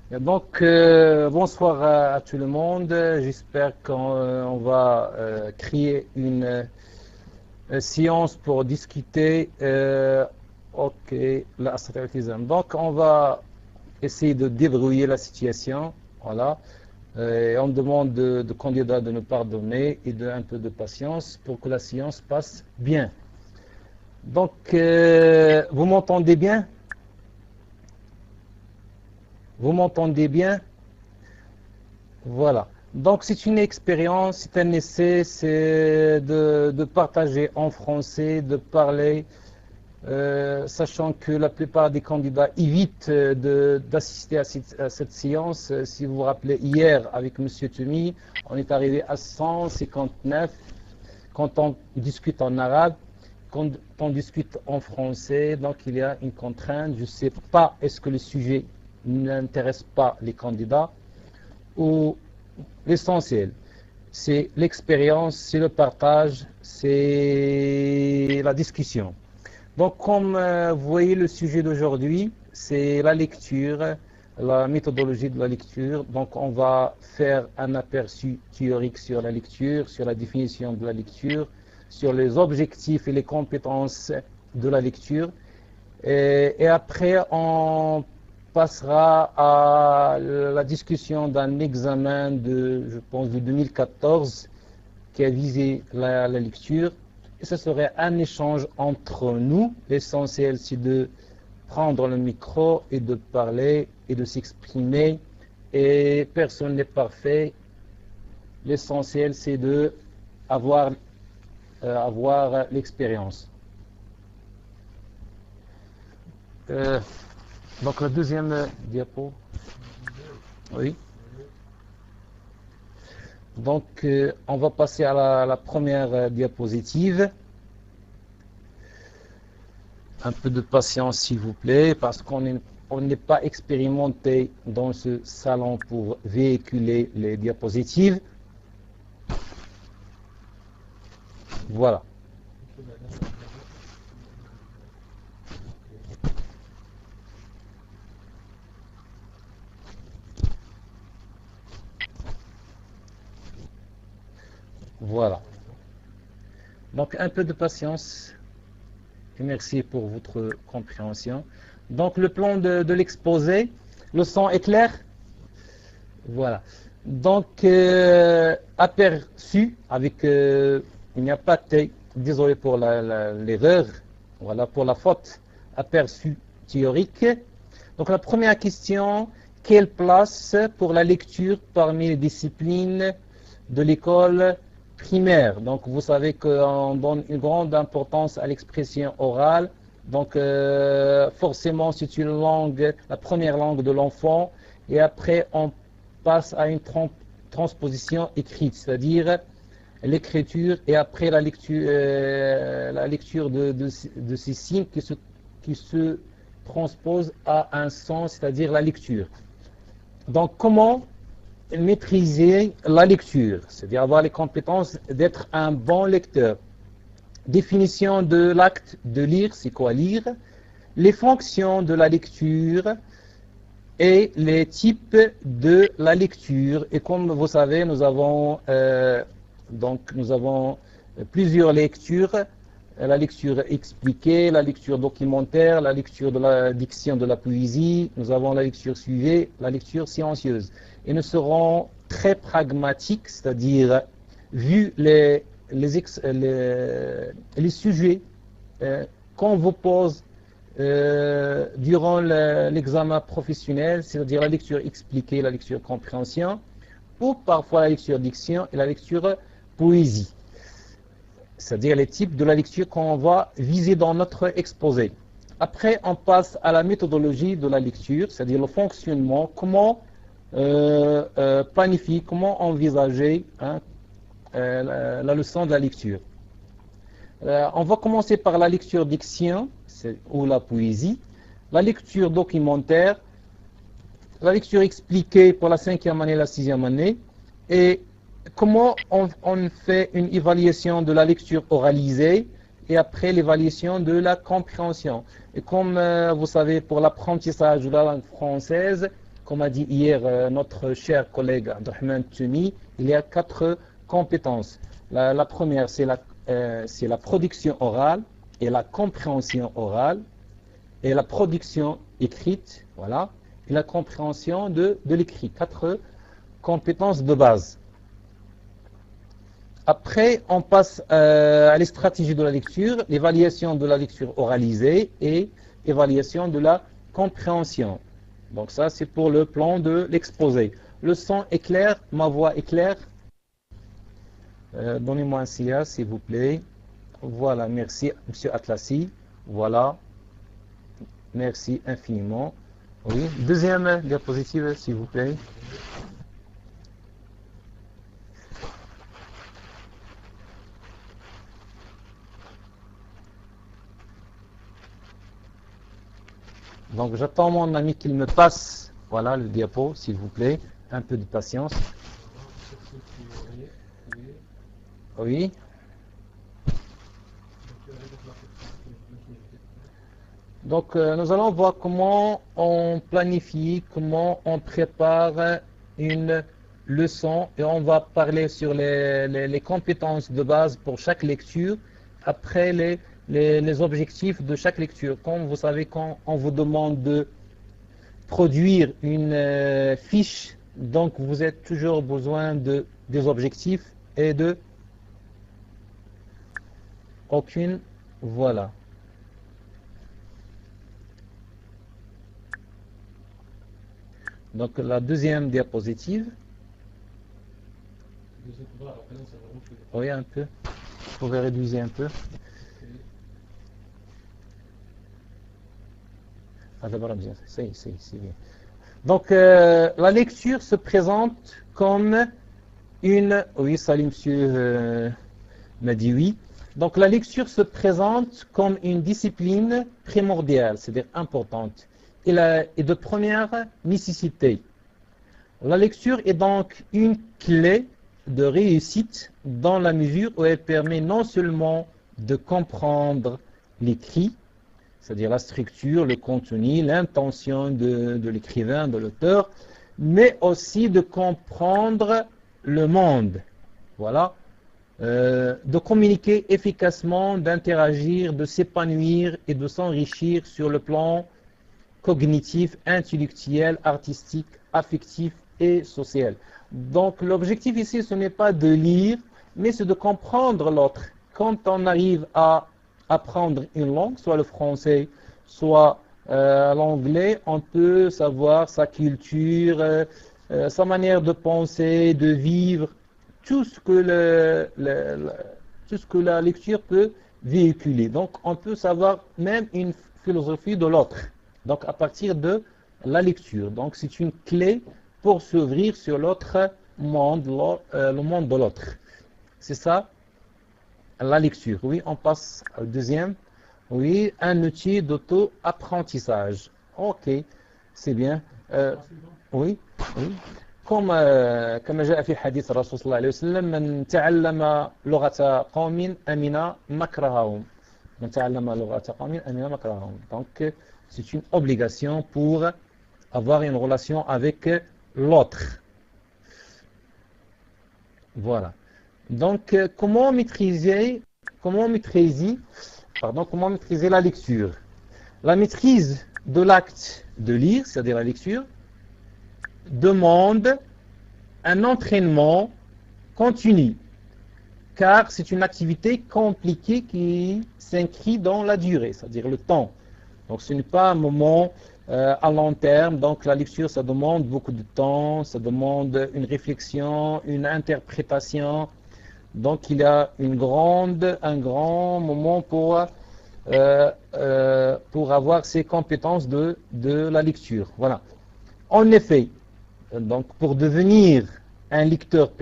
Et donc, bonsoir à tout le monde. J'espère qu'on va créer une séance pour discuter. Ok, l'assertivisme. Donc, on va essayer de débrouiller la situation. Voilà. Et on demande de candidats de nous pardonner et un peu de patience pour que la séance passe bien. Donc, vous m'entendez bien? Vous m'entendez bien? Voilà. Donc c'est une expérience, c'est un essai, c'est de partager en français, de parler, sachant que la plupart des candidats évitent d'assister à cette séance. Si vous vous rappelez, hier avec M. Tumi, on est arrivé à 159 quand on discute en arabe, quand on discute en français, donc il y a une contrainte. Je ne sais pas, est-ce que le sujet n'intéresse pas les candidats ou l'essentiel, c'est l'expérience, c'est le partage, c'est la discussion. Donc, comme vous voyez, le sujet d'aujourd'hui, c'est la lecture, la méthodologie de la lecture. Donc, on va faire un aperçu théorique sur la lecture, sur la définition de la lecture, sur les objectifs et les compétences de la lecture. Et après, on passera à la discussion d'un examen je pense, de 2014 qui a visé la lecture. Et ce serait un échange entre nous. L'essentiel, c'est de prendre le micro et de parler et de s'exprimer. Et personne n'est parfait. L'essentiel, c'est de avoir l'expérience. Donc la deuxième diapo. Oui. Donc on va passer à la première diapositive. Un peu de patience s'il vous plaît, parce qu'on n'est pas expérimenté dans ce salon pour véhiculer les diapositives. Voilà. Voilà. Donc un peu de patience et merci pour votre compréhension. Donc le plan de l'exposé, le son est clair? Voilà. Donc aperçu avec il n'y a pas de T, désolé pour l'erreur, voilà pour la faute, aperçu théorique. Donc la première question, quelle place pour la lecture parmi les disciplines de l'école primaire? Donc vous savez qu'on donne une grande importance à l'expression orale. Donc forcément c'est une langue, la première langue de l'enfant, et après on passe à une transposition écrite, c'est-à-dire l'écriture et après la lecture de ces signes qui se transposent à un sens, c'est-à-dire la lecture. Donc comment maîtriser la lecture, c'est-à-dire avoir les compétences d'être un bon lecteur. Définition de l'acte de lire, c'est quoi lire? Les fonctions de la lecture et les types de la lecture. Et comme vous savez, nous avons plusieurs lectures. La lecture expliquée, la lecture documentaire, la lecture de la diction de la poésie, nous avons la lecture suivie, la lecture silencieuse. Et nous serons très pragmatiques, c'est-à-dire, vu les sujets qu'on vous pose durant l'examen professionnel, c'est-à-dire la lecture expliquée, la lecture compréhension, ou parfois la lecture diction et la lecture poésie. C'est-à-dire les types de la lecture qu'on va viser dans notre exposé. Après, on passe à la méthodologie de la lecture, c'est-à-dire le fonctionnement, comment planifier, comment envisager la leçon de la lecture. On va commencer par la lecture diction, ou la poésie, la lecture documentaire, la lecture expliquée pour la 5e année et la 6e année, et comment on fait une évaluation de la lecture oralisée et après l'évaluation de la compréhension. Et comme vous savez, pour l'apprentissage de la langue française, comme a dit hier notre cher collègue Abdelrahman Tumi, il y a 4 compétences. La première, c'est la production orale et la compréhension orale et la production écrite, voilà, et la compréhension de l'écrit. 4 compétences de base. Après, on passe à les stratégies de la lecture, l'évaluation de la lecture oralisée et évaluation de la compréhension. Donc ça, c'est pour le plan de l'exposé. Le son est clair, ma voix est claire. Donnez-moi un SIA, s'il vous plaît. Voilà, merci, Monsieur Atlassi. Voilà, merci infiniment. Oui, deuxième diapositive, s'il vous plaît. Donc j'attends mon ami qu'il me passe, voilà le diapo, s'il vous plaît. Un peu de patience. Oui. Donc nous allons voir comment on planifie, comment on prépare une leçon et on va parler sur les compétences de base pour chaque lecture, après les objectifs de chaque lecture. Comme vous savez, quand on vous demande de produire une fiche, donc vous avez toujours besoin des objectifs et de aucune, voilà. Donc la deuxième diapositive. Oui, un peu. Vous pouvez réduire un peu. Ah, d'abord, bien. C'est bien. Donc la lecture se présente comme une... Oui, salut monsieur m'a dit oui. Donc la lecture se présente comme une discipline primordiale, c'est-à-dire importante, et de première nécessité. La lecture est donc une clé de réussite dans la mesure où elle permet non seulement de comprendre l'écrit, c'est-à-dire la structure, le contenu, l'intention de l'écrivain, de l'auteur, mais aussi de comprendre le monde. Voilà. De communiquer efficacement, d'interagir, de s'épanouir et de s'enrichir sur le plan cognitif, intellectuel, artistique, affectif et social. Donc l'objectif ici, ce n'est pas de lire, mais c'est de comprendre l'autre. Quand on arrive à apprendre une langue, soit le français, soit l'anglais, on peut savoir sa culture, sa manière de penser, de vivre, tout ce que la lecture peut véhiculer. Donc on peut savoir même une philosophie de l'autre. Donc à partir de la lecture. Donc c'est une clé pour s'ouvrir sur l'autre monde, le monde de l'autre. C'est ça la lecture. Oui, on passe au deuxième. Oui, un outil d'auto-apprentissage. Ok, c'est bien. Oui, oui. كما جاء في حديث الرسول صلى الله عليه وسلم من تعلم لغة قوم أمن مكرهم. من تعلم لغة قوم أمن مكرهم. Donc c'est une obligation pour avoir une relation avec l'autre. Voilà. Donc comment maîtriser la lecture? La maîtrise de l'acte de lire, c'est-à-dire la lecture, demande un entraînement continu, car c'est une activité compliquée qui s'inscrit dans la durée, c'est-à-dire le temps. Donc ce n'est pas un moment à long terme, donc la lecture ça demande beaucoup de temps, ça demande une réflexion, une interprétation. Donc il y a un grand moment pour avoir ces compétences de la lecture. Voilà. En effet, donc pour devenir un lecteur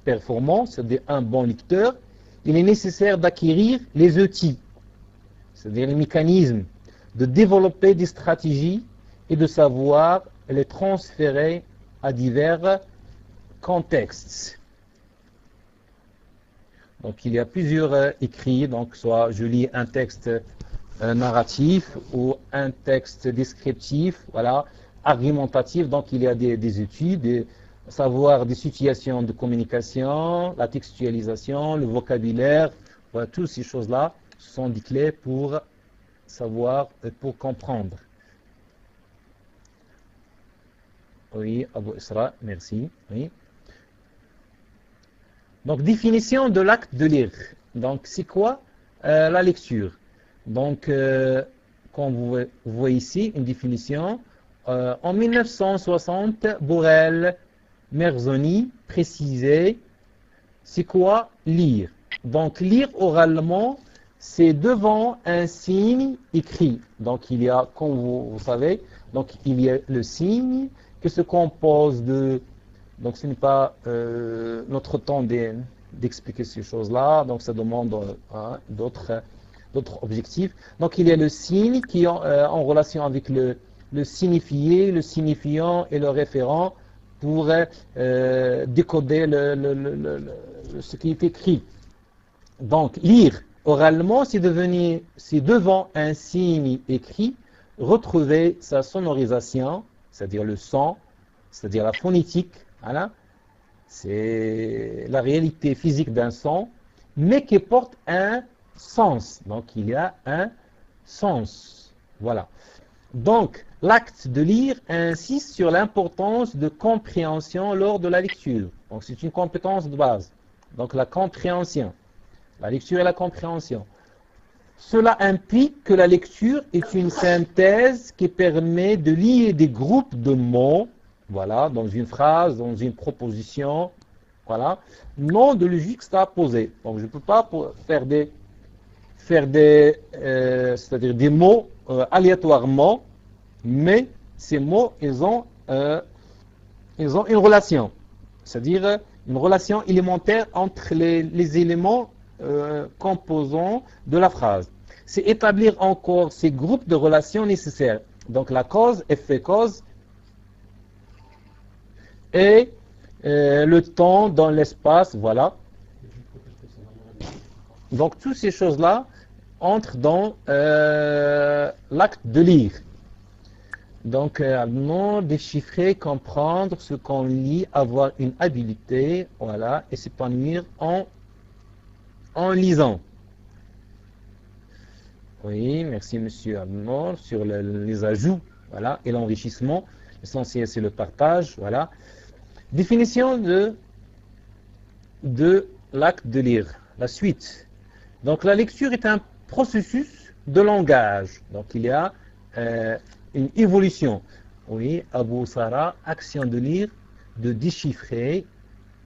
performant, c'est-à-dire un bon lecteur, il est nécessaire d'acquérir les outils, c'est-à-dire les mécanismes, de développer des stratégies et de savoir les transférer à divers contextes. Donc il y a plusieurs écrits, donc soit je lis un texte narratif ou un texte descriptif, voilà, argumentative, donc il y a des études, savoir des situations de communication, la textualisation, le vocabulaire, voilà, toutes ces choses-là sont des clés pour savoir et pour comprendre. Oui, Abu Isra, merci. Oui. Donc, définition de l'acte de lire. Donc, c'est quoi la lecture? Donc, comme vous voyez ici, une définition. En 1960, Borel, Merzoni précisait c'est quoi lire. Donc, lire oralement, c'est devant un signe écrit. Donc, il y a, comme vous savez, donc il y a le signe qui se compose de... Donc, ce n'est pas notre temps d'expliquer ces choses-là. Donc, ça demande d'autres objectifs. Donc, il y a le signe qui est en relation avec le signifié, le signifiant et le référent pour décoder ce qui est écrit. Donc, lire oralement, c'est devant un signe écrit, retrouver sa sonorisation, c'est-à-dire le son, c'est-à-dire la phonétique, voilà. C'est la réalité physique d'un son, mais qui porte un sens. Donc, il y a un sens. Voilà. Donc, l'acte de lire insiste sur l'importance de compréhension lors de la lecture. Donc, c'est une compétence de base. Donc, la compréhension. La lecture et la compréhension. Cela implique que la lecture est une synthèse qui permet de lier des groupes de mots, voilà, dans une phrase, dans une proposition, voilà, non de le juxtaposer. Donc, je ne peux pas c'est-à-dire des mots aléatoirement, mais ces mots, ils ont une relation, c'est-à-dire une relation élémentaire entre les éléments composants de la phrase. C'est établir encore ces groupes de relations nécessaires. Donc la cause, effet cause, et le temps dans l'espace, voilà. Donc toutes ces choses-là entrent dans l'acte de lire. Donc, non, déchiffrer, comprendre ce qu'on lit, avoir une habileté, voilà, et s'épanouir en lisant. Oui, merci Monsieur Admor sur les ajouts, voilà, et l'enrichissement. L'essentiel, c'est le partage, voilà. Définition de l'acte de lire, la suite. Donc, la lecture est un processus de langage. Donc, il y a une évolution. Oui, Abu Sara, action de lire, de déchiffrer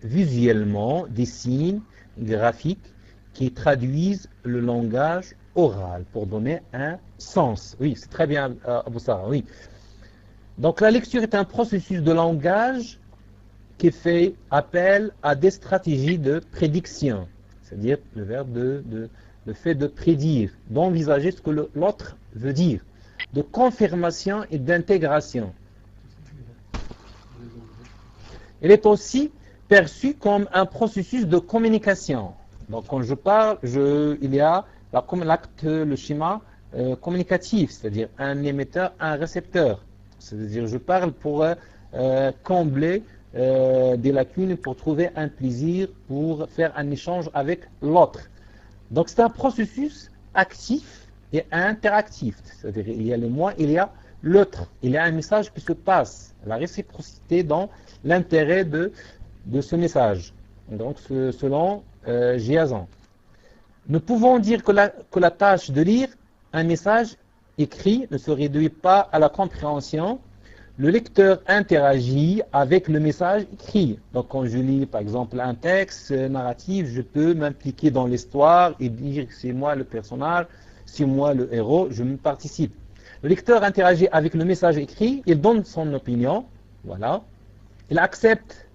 visuellement des signes graphiques qui traduisent le langage oral pour donner un sens. Oui, c'est très bien, Abu Sara, oui. Donc la lecture est un processus de langage qui fait appel à des stratégies de prédiction, c'est-à-dire le verbe le fait de prédire, d'envisager ce que l'autre veut dire, de confirmation et d'intégration. Elle est aussi perçue comme un processus de communication. Donc quand je parle, il y a l'acte, le schéma communicatif, c'est-à-dire un émetteur, un récepteur. C'est-à-dire je parle pour combler des lacunes, pour trouver un plaisir, pour faire un échange avec l'autre. Donc c'est un processus actif et interactif. C'est-à-dire il y a le moi, il y a l'autre. Il y a un message qui se passe, la réciprocité dans l'intérêt de ce message. Donc selon Giazan. Nous pouvons dire que la tâche de lire un message écrit ne se réduit pas à la compréhension. Le lecteur interagit avec le message écrit. Donc quand je lis par exemple un texte narratif, je peux m'impliquer dans l'histoire et dire c'est moi le personnage, c'est moi le héros, je me participe. Le lecteur interagit avec le message écrit, il donne son opinion, voilà. Il accepte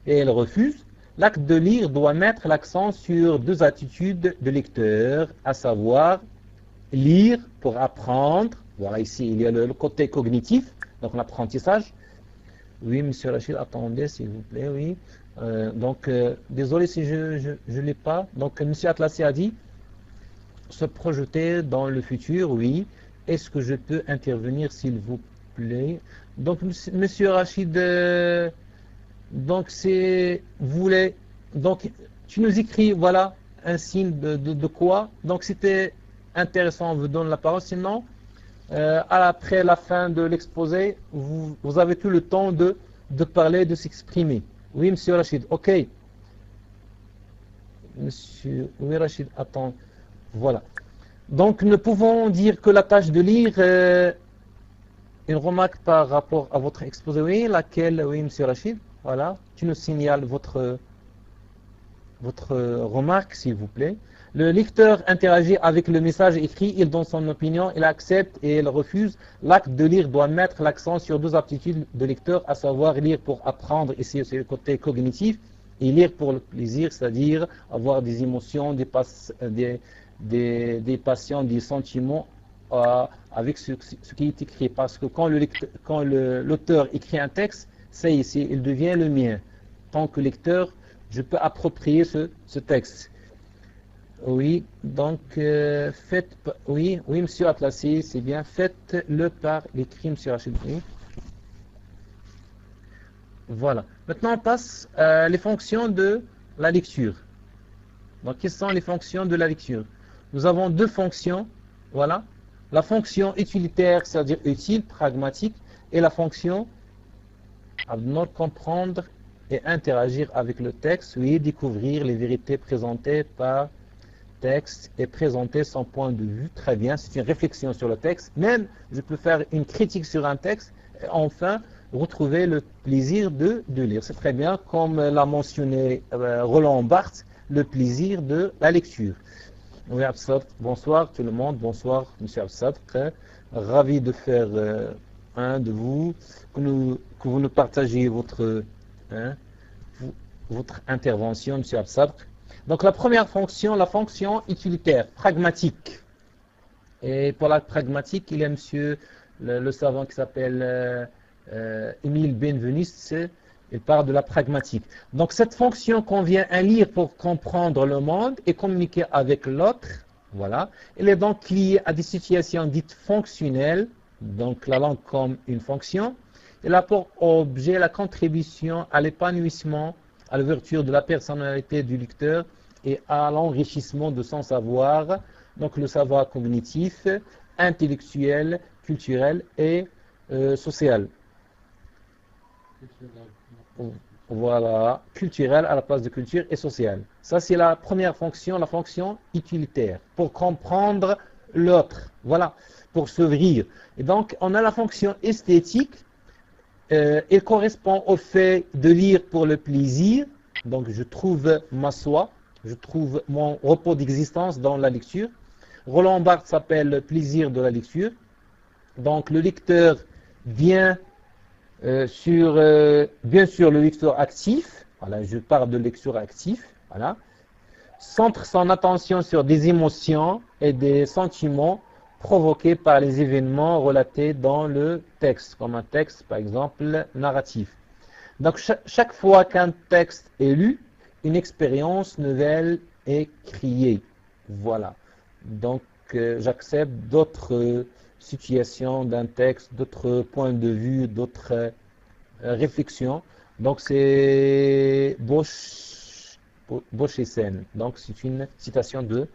et il refuse. L'acte de lire doit mettre l'accent sur deux attitudes de lecteur, à savoir lire pour apprendre. Voilà, ici il y a le côté cognitif, donc l'apprentissage. Oui, monsieur Rachid, attendez s'il vous plaît, oui. Désolé si je ne l'ai pas. Donc, monsieur Atlassi a dit se projeter dans le futur, oui. Est-ce que je peux intervenir, s'il vous plaît. Donc, monsieur Rachid, donc c'est voulait, donc tu nous écris, voilà, un signe de quoi. Donc c'était intéressant, on vous donne la parole. Sinon, après la fin de l'exposé, vous avez tout le temps de parler, de s'exprimer. Oui, monsieur Rachid, ok. Monsieur, oui, Rachid, attends. Voilà. Donc, nous pouvons dire que la tâche de lire, une remarque par rapport à votre exposé, oui, laquelle, oui, monsieur Rachid, voilà, tu nous signales votre remarque, s'il vous plaît. Le lecteur interagit avec le message écrit, il donne son opinion, il accepte et il refuse. L'acte de lire doit mettre l'accent sur deux aptitudes de lecteur, à savoir lire pour apprendre, et c'est le côté cognitif, et lire pour le plaisir, c'est-à-dire avoir des émotions, des passions, des sentiments avec ce qui est écrit. Parce que quand l'auteur écrit un texte, ça y est, il devient le mien. Tant que lecteur, je peux approprier ce texte. Oui, donc oui, monsieur Atlassi, c'est bien, faites-le par l'écrit, monsieur Rachid. Oui. Voilà. Maintenant, on passe les fonctions de la lecture. Donc, quelles sont les fonctions de la lecture? Nous avons deux fonctions. Voilà. La fonction utilitaire, c'est-à-dire utile, pragmatique, et la fonction comprendre et interagir avec le texte, oui, découvrir les vérités présentées par texte et présenter son point de vue. Très bien, c'est une réflexion sur le texte. Même, je peux faire une critique sur un texte et enfin retrouver le plaisir de lire. C'est très bien, comme l'a mentionné Roland Barthes, le plaisir de la lecture. Oui, bonsoir tout le monde, bonsoir monsieur Absadr. Ravi de faire un de vous, que vous nous partagiez votre intervention, monsieur Absadr. Donc la première fonction, la fonction utilitaire, pragmatique. Et pour la pragmatique, il y a monsieur le savant qui s'appelle Émile Benveniste, il parle de la pragmatique. Donc cette fonction qu'on vient à lire pour comprendre le monde et communiquer avec l'autre, voilà, elle est donc liée à des situations dites fonctionnelles, donc la langue comme une fonction. Elle a pour objet la contribution à l'épanouissement, à l'ouverture de la personnalité du lecteur et à l'enrichissement de son savoir, donc le savoir cognitif, intellectuel, culturel et social. Voilà, culturel à la place de culture et social. Ça, c'est la première fonction, la fonction utilitaire, pour comprendre l'autre, voilà, pour s'ouvrir. Et donc, on a la fonction esthétique, elle correspond au fait de lire pour le plaisir, donc je trouve ma soie, je trouve mon repos d'existence dans la lecture. Roland Barthes s'appelle le plaisir de la lecture. Donc, le lecteur vient bien sûr le lecteur actif, voilà, je parle de lecteur actif, voilà, centre son attention sur des émotions et des sentiments provoqués par les événements relatés dans le texte, comme un texte par exemple narratif. Donc chaque fois qu'un texte est lu, une expérience nouvelle est créée. Voilà. Donc j'accepte d'autres situation d'un texte, d'autres points de vue, d'autres réflexions. Donc c'est Boschesen. Donc c'est une citation de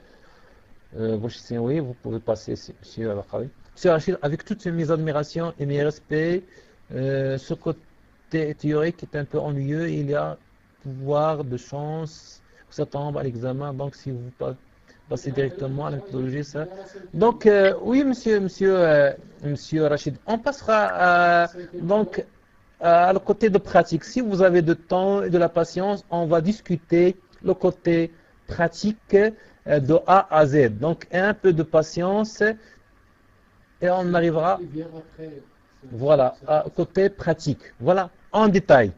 Boschesen. Oui, vous pouvez passer sur Al-Khawi. Monsieur Rachid, avec toutes mes admirations et mes respects, ce côté théorique est un peu ennuyeux. Il y a pouvoir de chance que ça tombe à l'examen. Donc si vous passer directement à la méthodologie, ça. Donc, oui, monsieur Rachid, on passera donc à le côté de pratique. Si vous avez de temps et de la patience, on va discuter le côté pratique de A à Z. Donc, un peu de patience et on arrivera, voilà, au côté pratique. Voilà, en détail.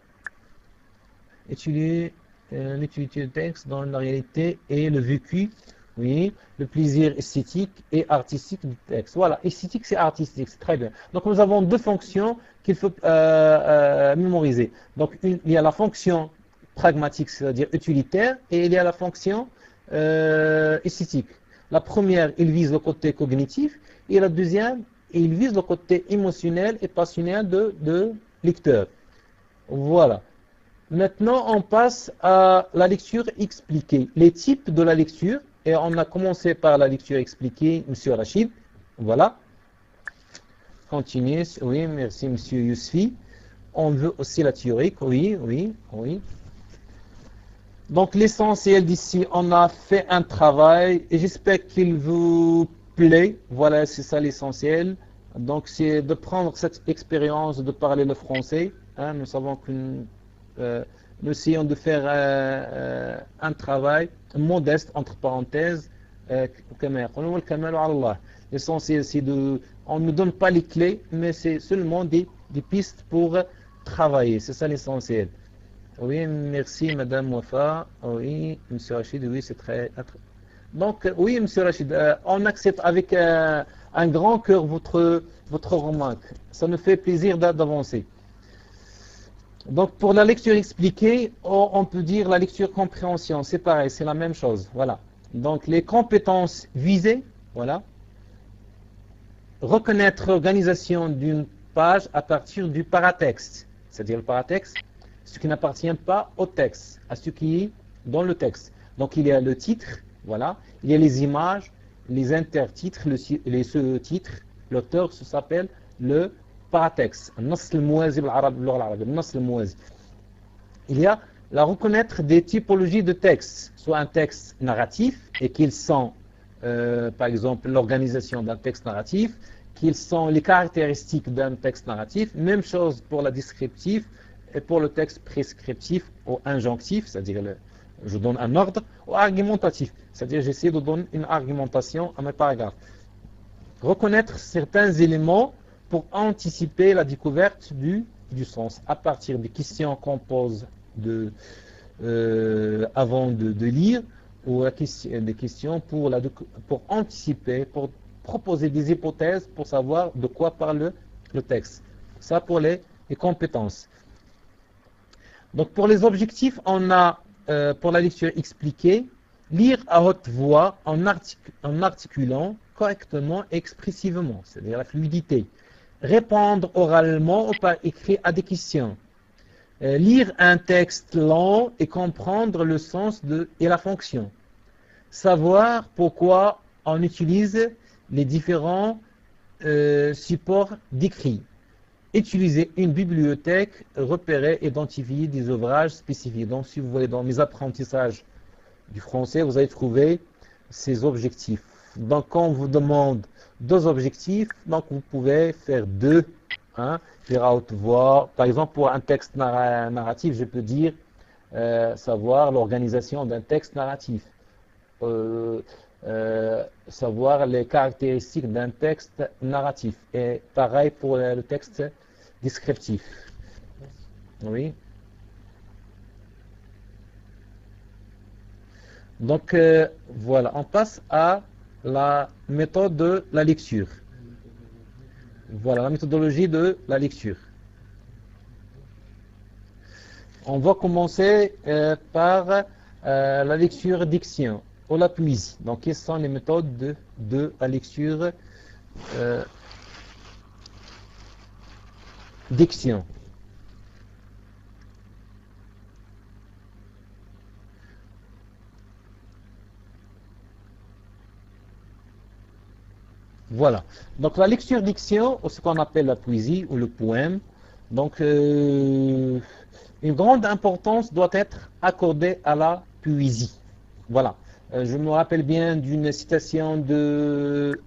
Étudier l'utilité du texte dans la réalité et le vécu. Oui, le plaisir esthétique et artistique du texte. Voilà, esthétique c'est artistique, c'est très bien. Donc nous avons deux fonctions qu'il faut mémoriser. Donc il y a la fonction pragmatique, c'est-à-dire utilitaire, et il y a la fonction esthétique. La première, il vise le côté cognitif, et la deuxième, et il vise le côté émotionnel et passionnel de lecteur. Voilà. Maintenant, on passe à la lecture expliquée. Les types de la lecture, et on a commencé par la lecture expliquée, Monsieur Rachid. Voilà. Continuez. Oui, merci, Monsieur Yousfi. On veut aussi la théorique. Oui, oui, oui. Donc, l'essentiel d'ici, on a fait un travail et j'espère qu'il vous plaît. Voilà, c'est ça l'essentiel. Donc, c'est de prendre cette expérience de parler le français. Hein, nous savons que nous essayons de faire un travail modeste, entre parenthèses. L'essentiel, c'est de... On ne donne pas les clés, mais c'est seulement des pistes pour travailler. C'est ça l'essentiel. Oui, merci Madame Wafa. Oui, Monsieur Rachid, oui, c'est très... Donc, oui, Monsieur Rachid, on accepte avec un grand cœur votre remarque. Ça nous fait plaisir d'avancer. Donc, pour la lecture expliquée, on peut dire la lecture compréhension. C'est pareil, c'est la même chose. Voilà. Donc, les compétences visées, voilà. Reconnaître l'organisation d'une page à partir du paratexte. C'est-à-dire le paratexte, ce qui n'appartient pas au texte, à ce qui est dans le texte. Donc, il y a le titre, voilà. Il y a les images, les intertitres, les sous-titres. L'auteur s'appelle le paratexte. Il y a la reconnaître des typologies de textes, soit un texte narratif, et qu'ils sont, par exemple, l'organisation d'un texte narratif, qu'ils sont les caractéristiques d'un texte narratif. Même chose pour la descriptif et pour le texte prescriptif ou injonctif, c'est-à-dire je donne un ordre, ou argumentatif, c'est-à-dire j'essaie de donner une argumentation à mes paragraphes. Reconnaître certains éléments pour anticiper la découverte du sens à partir des questions qu'on pose avant de lire, ou des questions pour anticiper, pour proposer des hypothèses pour savoir de quoi parle le texte. Ça pour les compétences. Donc pour les objectifs, on a pour la lecture expliquée, lire à haute voix en articulant correctement et expressivement, c'est-à-dire la fluidité. Répondre oralement ou par écrit à des questions. Lire un texte lent et comprendre le sens et la fonction. Savoir pourquoi on utilise les différents supports d'écrit. Utiliser une bibliothèque, repérer, identifier des ouvrages spécifiques. Donc, si vous voulez, dans mes apprentissages du français, vous allez trouver ces objectifs. Donc, quand on vous demande 2 objectifs, donc vous pouvez faire 2. Hein, lire à haute voix. Par exemple, pour un texte narratif, je peux dire savoir l'organisation d'un texte narratif. Savoir les caractéristiques d'un texte narratif. Et pareil pour le texte descriptif. Oui. Donc, voilà, on passe à la méthode de la lecture. Voilà, la méthodologie de la lecture. On va commencer par la lecture diction ou la poésie. Donc, quelles sont les méthodes de la lecture diction? Voilà. Donc, la lecture diction, ou ce qu'on appelle la poésie ou le poème, donc, une grande importance doit être accordée à la poésie. Voilà. Je me rappelle bien d'une citation de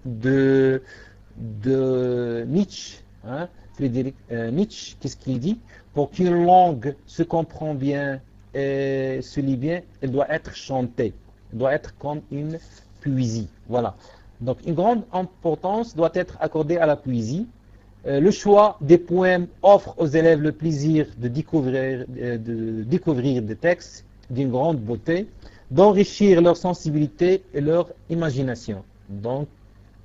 Nietzsche, hein, Friedrich Nietzsche, qu'est-ce qu'il dit? Pour qu'une langue se comprenne bien et se lit bien, elle doit être chantée. Elle doit être comme une poésie. Voilà. Donc, une grande importance doit être accordée à la poésie. Le choix des poèmes offre aux élèves le plaisir de découvrir des textes d'une grande beauté, d'enrichir leur sensibilité et leur imagination. Donc,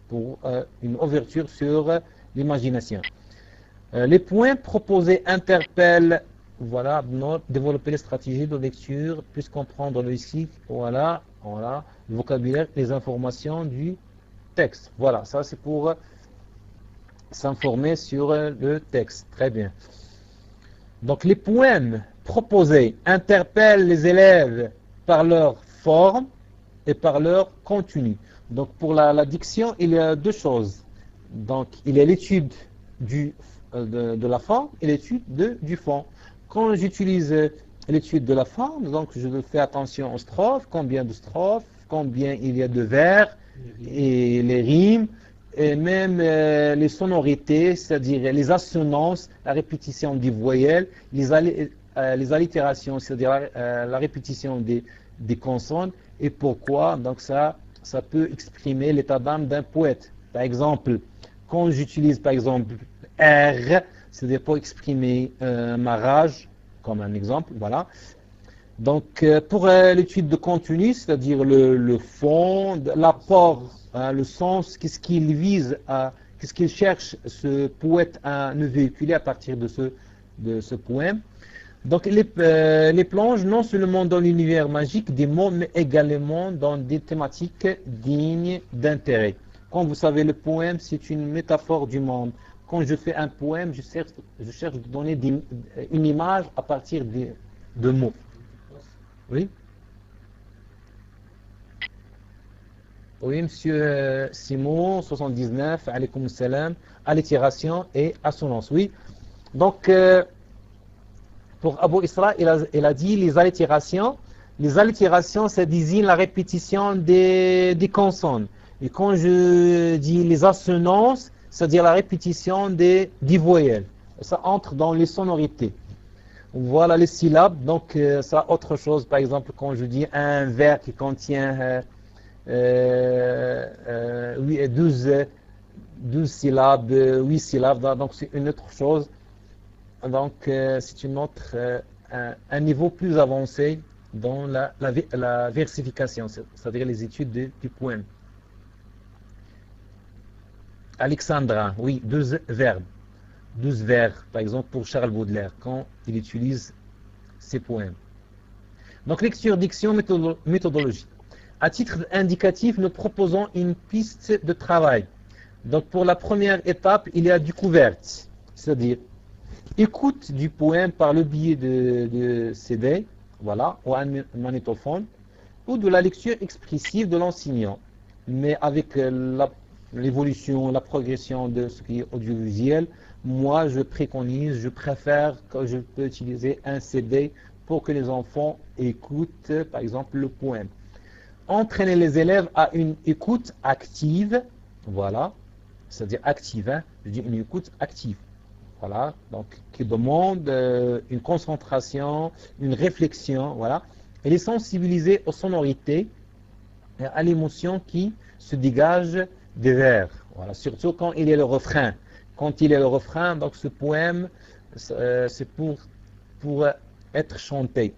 pour une ouverture sur l'imagination. Les points proposés interpellent, voilà, développer les stratégies de lecture, plus comprendre le lexique, voilà, le vocabulaire, les informations du texte. Voilà, ça c'est pour s'informer sur le texte. Très bien. Donc les poèmes proposés interpellent les élèves par leur forme et par leur contenu. Donc pour la diction, il y a deux choses. Donc il y a l'étude de la forme et l'étude du fond. Quand j'utilise l'étude de la forme, donc je fais attention aux strophes, combien de strophes, combien il y a de vers et les rimes, et même les sonorités, c'est-à-dire les assonances, la répétition des voyelles, les allitérations, c'est-à-dire la répétition des consonnes, et pourquoi. Donc ça peut exprimer l'état d'âme d'un poète. Par exemple, quand j'utilise par exemple R, c'est-à-dire pour exprimer ma rage, comme un exemple, voilà. Donc pour l'étude de contenu, c'est-à-dire le fond, l'apport, le sens, qu'est-ce qu'il vise qu'est-ce qu'il cherche ce poète à nous véhiculer à partir de ce poème. Donc les plonge non seulement dans l'univers magique des mots, mais également dans des thématiques dignes d'intérêt. Comme vous savez, le poème, c'est une métaphore du monde. Quand je fais un poème, je cherche de donner une image à partir de mots. Oui. Oui, monsieur Simon, 79, alaykoum salam, allitération et assonance. Oui. Donc, pour Abu Isra, il a dit les allitérations. Les allitérations, ça désigne la répétition des consonnes. Et quand je dis les assonances, c'est-à-dire la répétition des voyelles. Ça entre dans les sonorités. Voilà les syllabes, donc ça autre chose. Par exemple, quand je dis un vers qui contient 12 syllabes, 8 syllabes, donc c'est une autre chose. Donc c'est une autre, un niveau plus avancé dans la versification, c'est-à-dire les études du poème. Alexandrin, oui, 12 verbes. 12 vers, par exemple, pour Charles Baudelaire, quand il utilise ses poèmes. Donc, lecture, diction, méthodologie. À titre indicatif, nous proposons une piste de travail. Donc, pour la première étape, il y a découverte, c'est-à-dire écoute du poème par le biais de CD, voilà, ou un magnétophone, ou de la lecture expressive de l'enseignant, mais avec l'évolution, la progression de ce qui est audiovisuel, moi je préfère que je peux utiliser un CD pour que les enfants écoutent par exemple le poème. Entraîner les élèves à une écoute active, voilà, c'est-à-dire active, hein, je dis une écoute active, voilà, donc qui demande une concentration, une réflexion, voilà, et les sensibiliser aux sonorités et à l'émotion qui se dégage des vers, voilà, surtout quand il y a le refrain. Quand il y a le refrain, donc ce poème, c'est pour être chanté.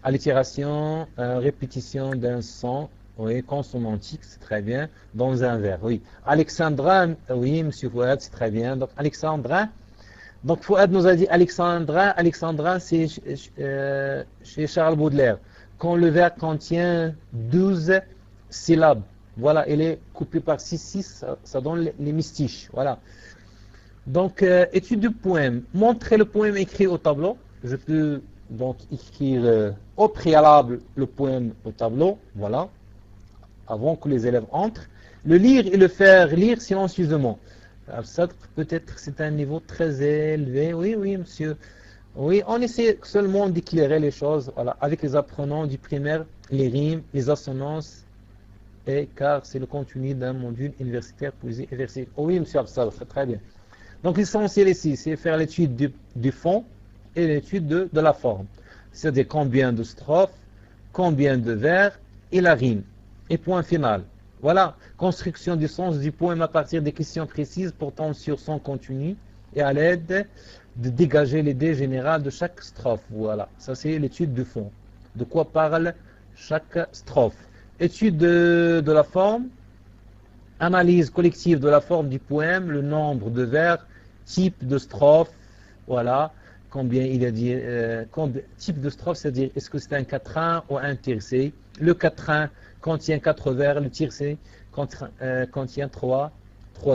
Allitération, répétition d'un son, oui, consonantique, c'est très bien, dans un vers, oui. Alexandrin, oui, monsieur Fouad, c'est très bien. Donc, Alexandrin, donc Fouad nous a dit Alexandrin, c'est chez Charles Baudelaire. Quand le vers contient 12 syllabes, voilà, il est coupé par 6, ça donne les mystiches, voilà. Donc, étude du poème. Montrer le poème écrit au tableau. Je peux donc écrire au préalable le poème au tableau, voilà, avant que les élèves entrent. Le lire et le faire lire silencieusement. Ça, peut-être c'est un niveau très élevé. Oui, oui, monsieur. Oui, on essaie seulement d'éclairer les choses, voilà, avec les apprenants du primaire, les rimes, les assonances, et car c'est le contenu d'un module universitaire poésie et versets. Oh oui, monsieur Absal, c'est très bien. Donc l'essentiel ici, c'est faire l'étude du fond et l'étude de la forme. C'est-à-dire combien de strophes, combien de vers et la rime. Et point final. Voilà, construction du sens du poème à partir des questions précises portant sur son contenu et à l'aide de dégager l'idée générale de chaque strophe. Voilà, ça c'est l'étude du fond. De quoi parle chaque strophe. Étude de la forme, analyse collective de la forme du poème, le nombre de vers, type de strophe, voilà, combien il a dit, type de strophe, c'est-à-dire est-ce que c'est un quatrain ou un tiercé. Le quatrain contient 4 vers, le tiercé contient 3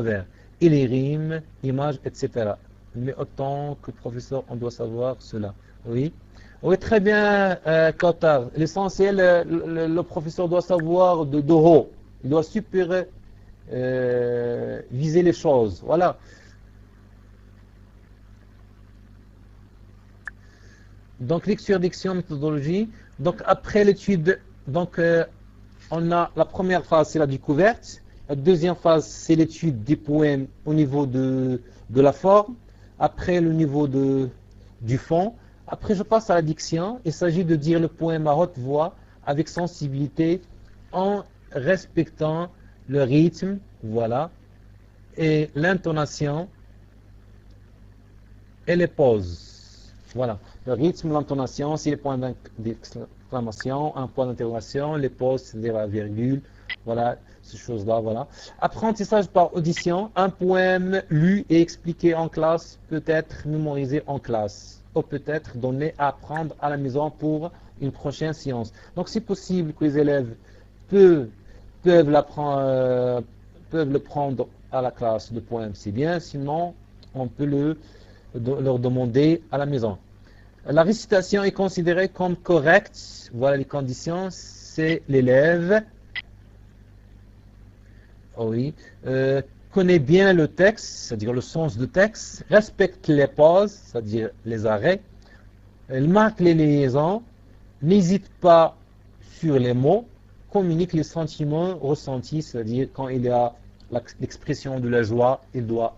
vers. Et les rimes, images, etc. Mais autant que professeur, on doit savoir cela. Oui, oui, très bien, Qatar. L'essentiel, le professeur doit savoir de haut. Il doit viser les choses. Voilà. Donc, lecture, diction, méthodologie. Donc, après l'étude, donc, on a la première phase, c'est la découverte. La deuxième phase, c'est l'étude des poèmes au niveau de la forme. Après, le niveau du fond. Après, je passe à la diction. Il s'agit de dire le poème à haute voix, avec sensibilité, en respectant le rythme, voilà, et l'intonation et les pauses. Voilà, le rythme, l'intonation, c'est les points d'exclamation, un point d'interrogation, les pauses, c'est-à-dire la virgule, voilà, ces choses-là, voilà. Apprentissage par audition, un poème lu et expliqué en classe peut être mémorisé en classe, ou peut être donné à apprendre à la maison pour une prochaine séance. Donc c'est possible que les élèves peuvent le prendre à la classe de poème, c'est bien, sinon on peut leur demander à la maison. La récitation est considérée comme correcte. Voilà les conditions. C'est l'élève, oui, connaît bien le texte, c'est-à-dire le sens du texte, respecte les pauses, c'est-à-dire les arrêts, elle marque les liaisons, n'hésite pas sur les mots, communique les sentiments ressentis, c'est-à-dire quand il y a l'expression de la joie, il doit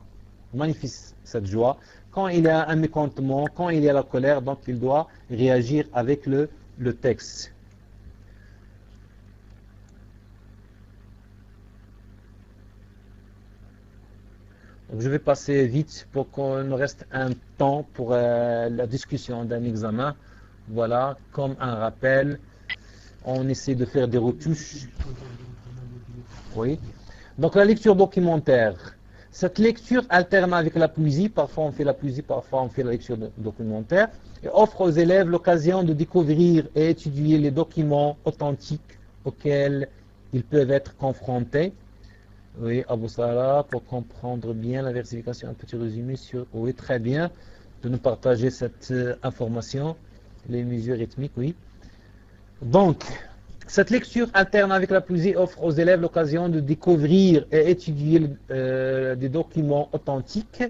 manifester cette joie. Quand il y a un mécontentement, quand il y a la colère, donc il doit réagir avec le texte. Donc je vais passer vite pour qu'on nous reste un temps pour la discussion d'un examen. Voilà, comme un rappel, on essaie de faire des retouches. Oui. Donc la lecture documentaire. Cette lecture alterne avec la poésie, parfois on fait la poésie, parfois on fait la lecture documentaire, et offre aux élèves l'occasion de découvrir et étudier les documents authentiques auxquels ils peuvent être confrontés. Oui, Abou Salah, pour comprendre bien la versification, un petit résumé sur... Oui, très bien de nous partager cette information, les mesures rythmiques, oui. Donc, cette lecture alterne avec la poésie offre aux élèves l'occasion de découvrir et étudier des documents authentiques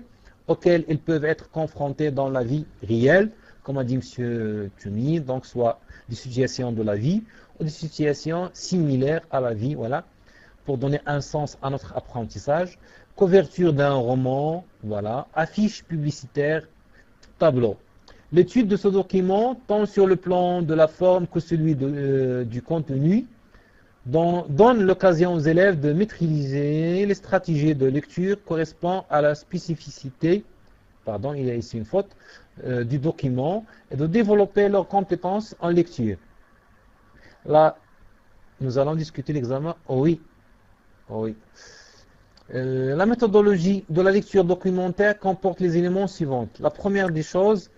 auxquels ils peuvent être confrontés dans la vie réelle, comme a dit M. Tumi, donc soit des situations de la vie ou des situations similaires à la vie, voilà, pour donner un sens à notre apprentissage. Couverture d'un roman, voilà, affiche publicitaire, tableau. L'étude de ce document, tant sur le plan de la forme que celui du contenu, donne l'occasion aux élèves de maîtriser les stratégies de lecture correspondant à la spécificité, pardon, il y a ici une faute, du document, et de développer leurs compétences en lecture. Là, nous allons discuter l'examen. Oh oui. Oh oui. La méthodologie de la lecture documentaire comporte les éléments suivants. La première des choses,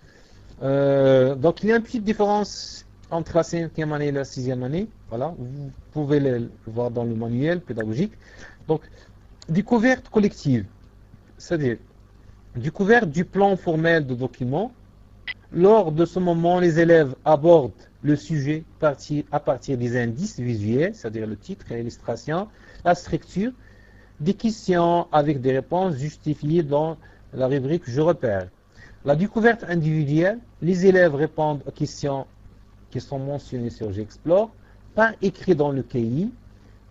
donc il y a une petite différence entre la 5e année et la 6e année. Voilà, vous pouvez le voir dans le manuel pédagogique. Donc, découverte collective, c'est-à-dire découverte du plan formel de document. Lors de ce moment, les élèves abordent le sujet à partir des indices visuels, c'est-à-dire le titre et l'illustration, la structure, des questions avec des réponses justifiées dans la rubrique « Je repère ». La découverte individuelle, les élèves répondent aux questions qui sont mentionnées sur J'explore, par écrit dans le cahier,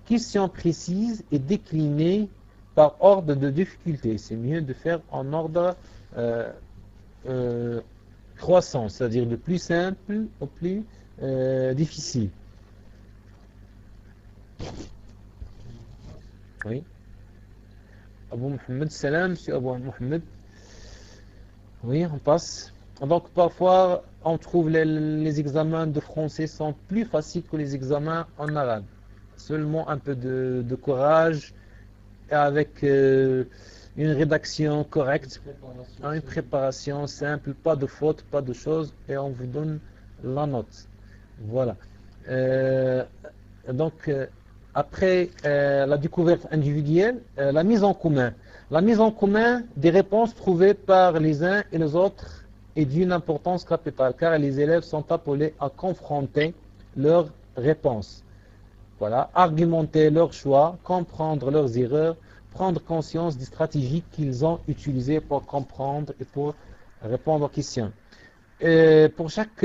questions précises et déclinées par ordre de difficulté. C'est mieux de faire en ordre croissant, c'est-à-dire de plus simple au plus difficile. Oui. Abou Mohamed, salam, monsieur Abou Mohamed. Oui, on passe. Donc parfois, on trouve les examens de français sont plus faciles que les examens en arabe. Seulement un peu de courage et avec une rédaction correcte, une préparation simple, pas de fautes, pas de choses, et on vous donne la note. Voilà. Donc, après la découverte individuelle, la mise en commun. La mise en commun des réponses trouvées par les uns et les autres est d'une importance capitale, car les élèves sont appelés à confronter leurs réponses. Voilà, argumenter leurs choix, comprendre leurs erreurs, prendre conscience des stratégies qu'ils ont utilisées pour comprendre et pour répondre aux questions. Et pour chaque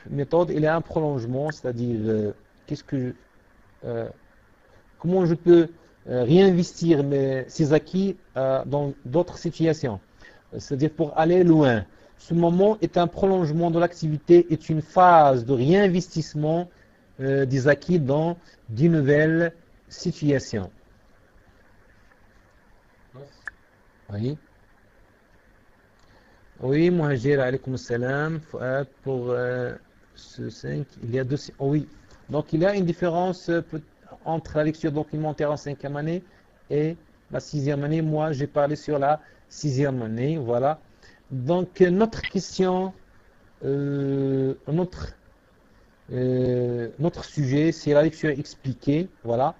méthode, il y a un prolongement, c'est-à-dire comment je peux réinvestir ces acquis dans d'autres situations. C'est-à-dire pour aller loin. Ce moment est un prolongement de l'activité, est une phase de réinvestissement des acquis dans de nouvelles situations. Oui. Oui, Mohajir, alaykoum salam. Pour ce 5, il y a deux. Oh, oui. Donc il y a une différence entre la lecture documentaire en 5e année et la 6e année. Moi, j'ai parlé sur la 6e année. Voilà. Donc notre question, notre sujet, c'est la lecture expliquée. Voilà.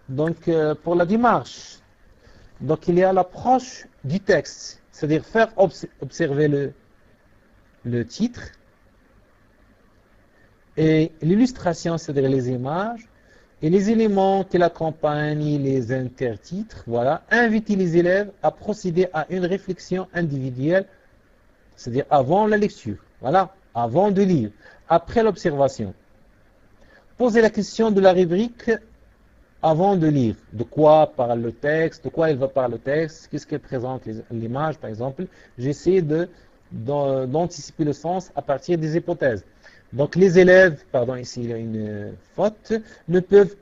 Donc pour la démarche, donc il y a l'approche du texte, c'est-à-dire faire observer le titre et l'illustration, c'est-à-dire les images, et les éléments qui l'accompagnent, les intertitres, voilà, inviter les élèves à procéder à une réflexion individuelle, c'est-à-dire avant la lecture, voilà, avant de lire, après l'observation. Poser la question de la rubrique avant de lire. De quoi parle le texte, de quoi il va parler le texte, qu'est-ce qu'elle présente l'image, par exemple. J'essaie d'anticiper le sens à partir des hypothèses. Donc les élèves, pardon, ici il y a une faute, ne peuvent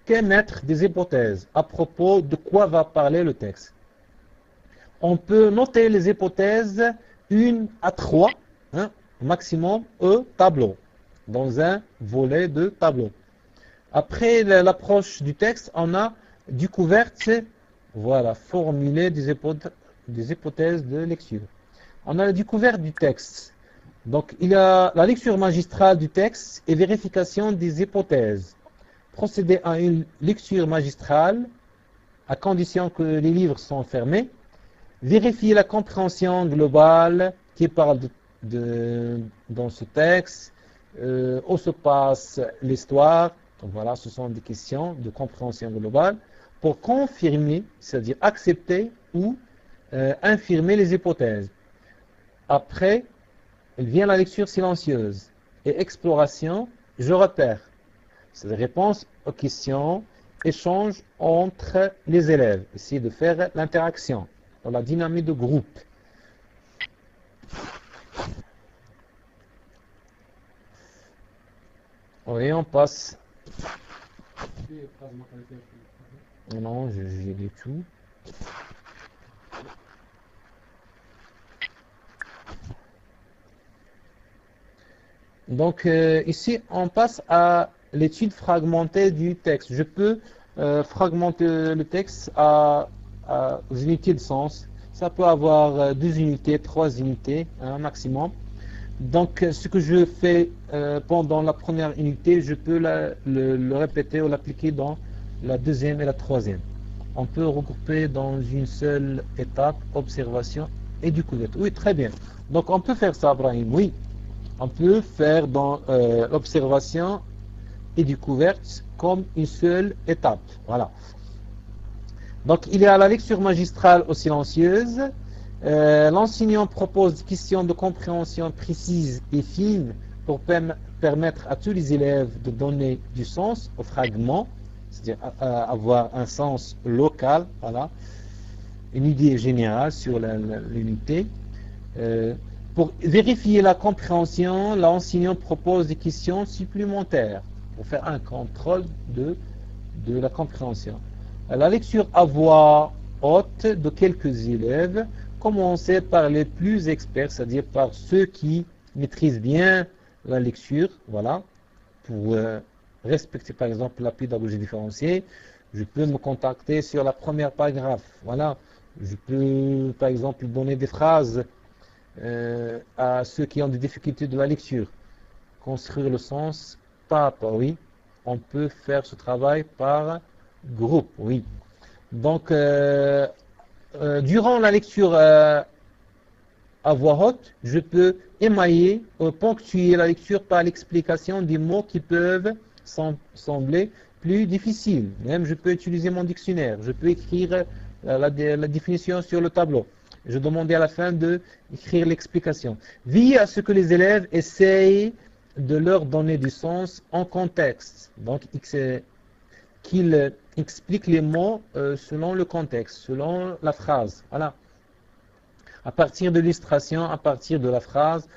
qu'émettre des hypothèses à propos de quoi va parler le texte. On peut noter les hypothèses 1 à 3, maximum, tableau, dans un volet de tableau. Après l'approche du texte, on a découverte, voilà, formuler des hypothèses de lecture. On a la découverte du texte. Donc, il y a la lecture magistrale du texte et vérification des hypothèses. Procéder à une lecture magistrale, à condition que les livres sont fermés. Vérifier la compréhension globale qui parle dans ce texte, où se passe l'histoire. Donc voilà, ce sont des questions de compréhension globale pour confirmer, c'est-à-dire accepter ou infirmer les hypothèses. Après, il vient la lecture silencieuse et exploration, je repère. C'est la réponse aux questions, échange entre les élèves. Essayer de faire l'interaction dans la dynamique de groupe. Oui, on passe. Non, j'ai lu tout. Donc ici, on passe à l'étude fragmentée du texte. Je peux fragmenter le texte aux unités de sens. Ça peut avoir 2 unités, 3 unités, maximum. Donc ce que je fais pendant la première unité, je peux le répéter ou l'appliquer dans la 2e et la 3e. On peut regrouper dans une seule étape, observation et découverte. Oui, très bien. Donc on peut faire ça, Brahim, oui. On peut faire dans l'observation et découverte comme une seule étape. Voilà. Donc, il y a la lecture magistrale ou silencieuse. L'enseignant propose des questions de compréhension précises et fines pour permettre à tous les élèves de donner du sens aux fragments, c'est-à-dire avoir un sens local, voilà, une idée générale sur l'unité. Pour vérifier la compréhension, l'enseignant propose des questions supplémentaires pour faire un contrôle de la compréhension. La lecture à voix haute de quelques élèves, commencer par les plus experts, c'est-à-dire par ceux qui maîtrisent bien la lecture, voilà, pour respecter par exemple la pédagogie différenciée. Je peux me contacter sur la première paragraphe. Voilà. Je peux, par exemple, donner des phrases à ceux qui ont des difficultés de la lecture. Construire le sens pas à pas, oui. On peut faire ce travail par groupe, oui. Donc, durant la lecture à voix haute, je peux émailler, ponctuer la lecture par l'explication des mots qui peuvent sembler plus difficiles. Même je peux utiliser mon dictionnaire, je peux écrire la définition sur le tableau. Je demandais à la fin d'écrire l'explication. Veillez à ce que les élèves essayent de leur donner du sens en contexte. Donc, qu'ils expliquent les mots selon le contexte, selon la phrase. Voilà. À partir de l'illustration, à partir de la phrase,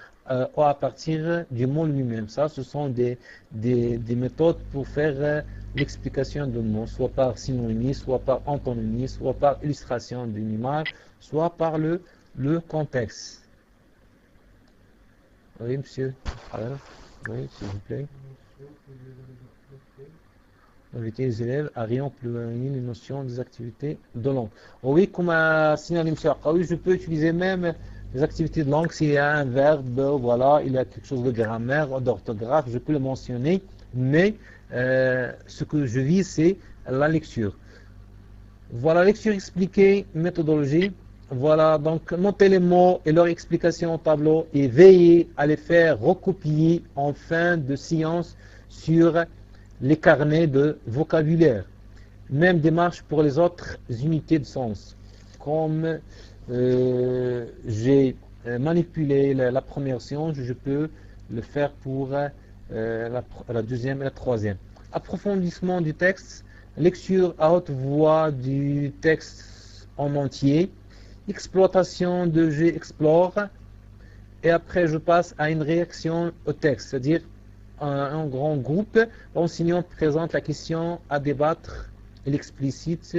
ou à partir du mot lui-même. Ça, ce sont des méthodes pour faire l'explication d'un mot, soit par synonymie, soit par antonymie, soit par illustration d'une image, soit par le contexte. Oui, monsieur. Alors, oui, s'il vous plaît. Inviter les élèves à réemployer les notions des activités de langue. Oui, comme a signalé M. Akaoui, je peux utiliser même les activités de langue s'il y a un verbe, voilà, il y a quelque chose de grammaire, d'orthographe, je peux le mentionner, mais ce que je vise, c'est la lecture. Voilà, lecture expliquée, méthodologie. Voilà, donc notez les mots et leur explication au tableau et veillez à les faire recopier en fin de séance sur les carnets de vocabulaire. Même démarche pour les autres unités de sens. Comme j'ai manipulé la première séance, je peux le faire pour la deuxième et la troisième. Approfondissement du texte, lecture à haute voix du texte en entier, exploitation de G-Explore, et après je passe à une réaction au texte, c'est-à-dire un grand groupe, l'enseignant présente la question à débattre, il explicite,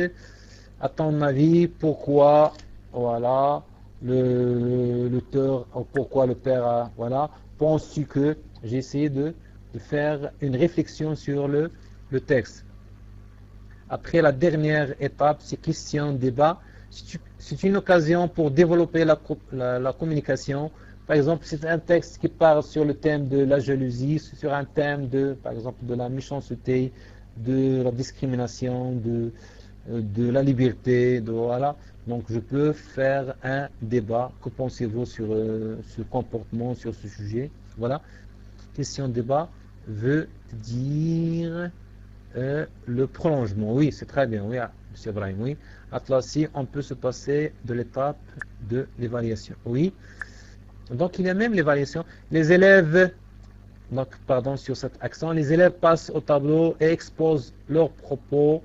à ton avis, pourquoi, voilà, l'auteur, pourquoi le père a, voilà, penses-tu que, j'ai essayé de faire une réflexion sur le texte. Après la dernière étape, c'est question, débat, c'est une occasion pour développer la communication. Par exemple, c'est un texte qui parle sur le thème de la jalousie, sur un thème par exemple, de la méchanceté, de la discrimination, de la liberté, voilà. Donc, je peux faire un débat. Que pensez-vous sur ce comportement, sur ce sujet? Voilà. Question débat veut dire le prolongement. Oui, c'est très bien. Oui, M. Ibrahim, oui. Atlassier, on peut se passer de l'étape de l'évaluation. Oui. Donc, il y a même l'évaluation. Les élèves, donc, pardon sur cet accent, les élèves passent au tableau et exposent leurs propos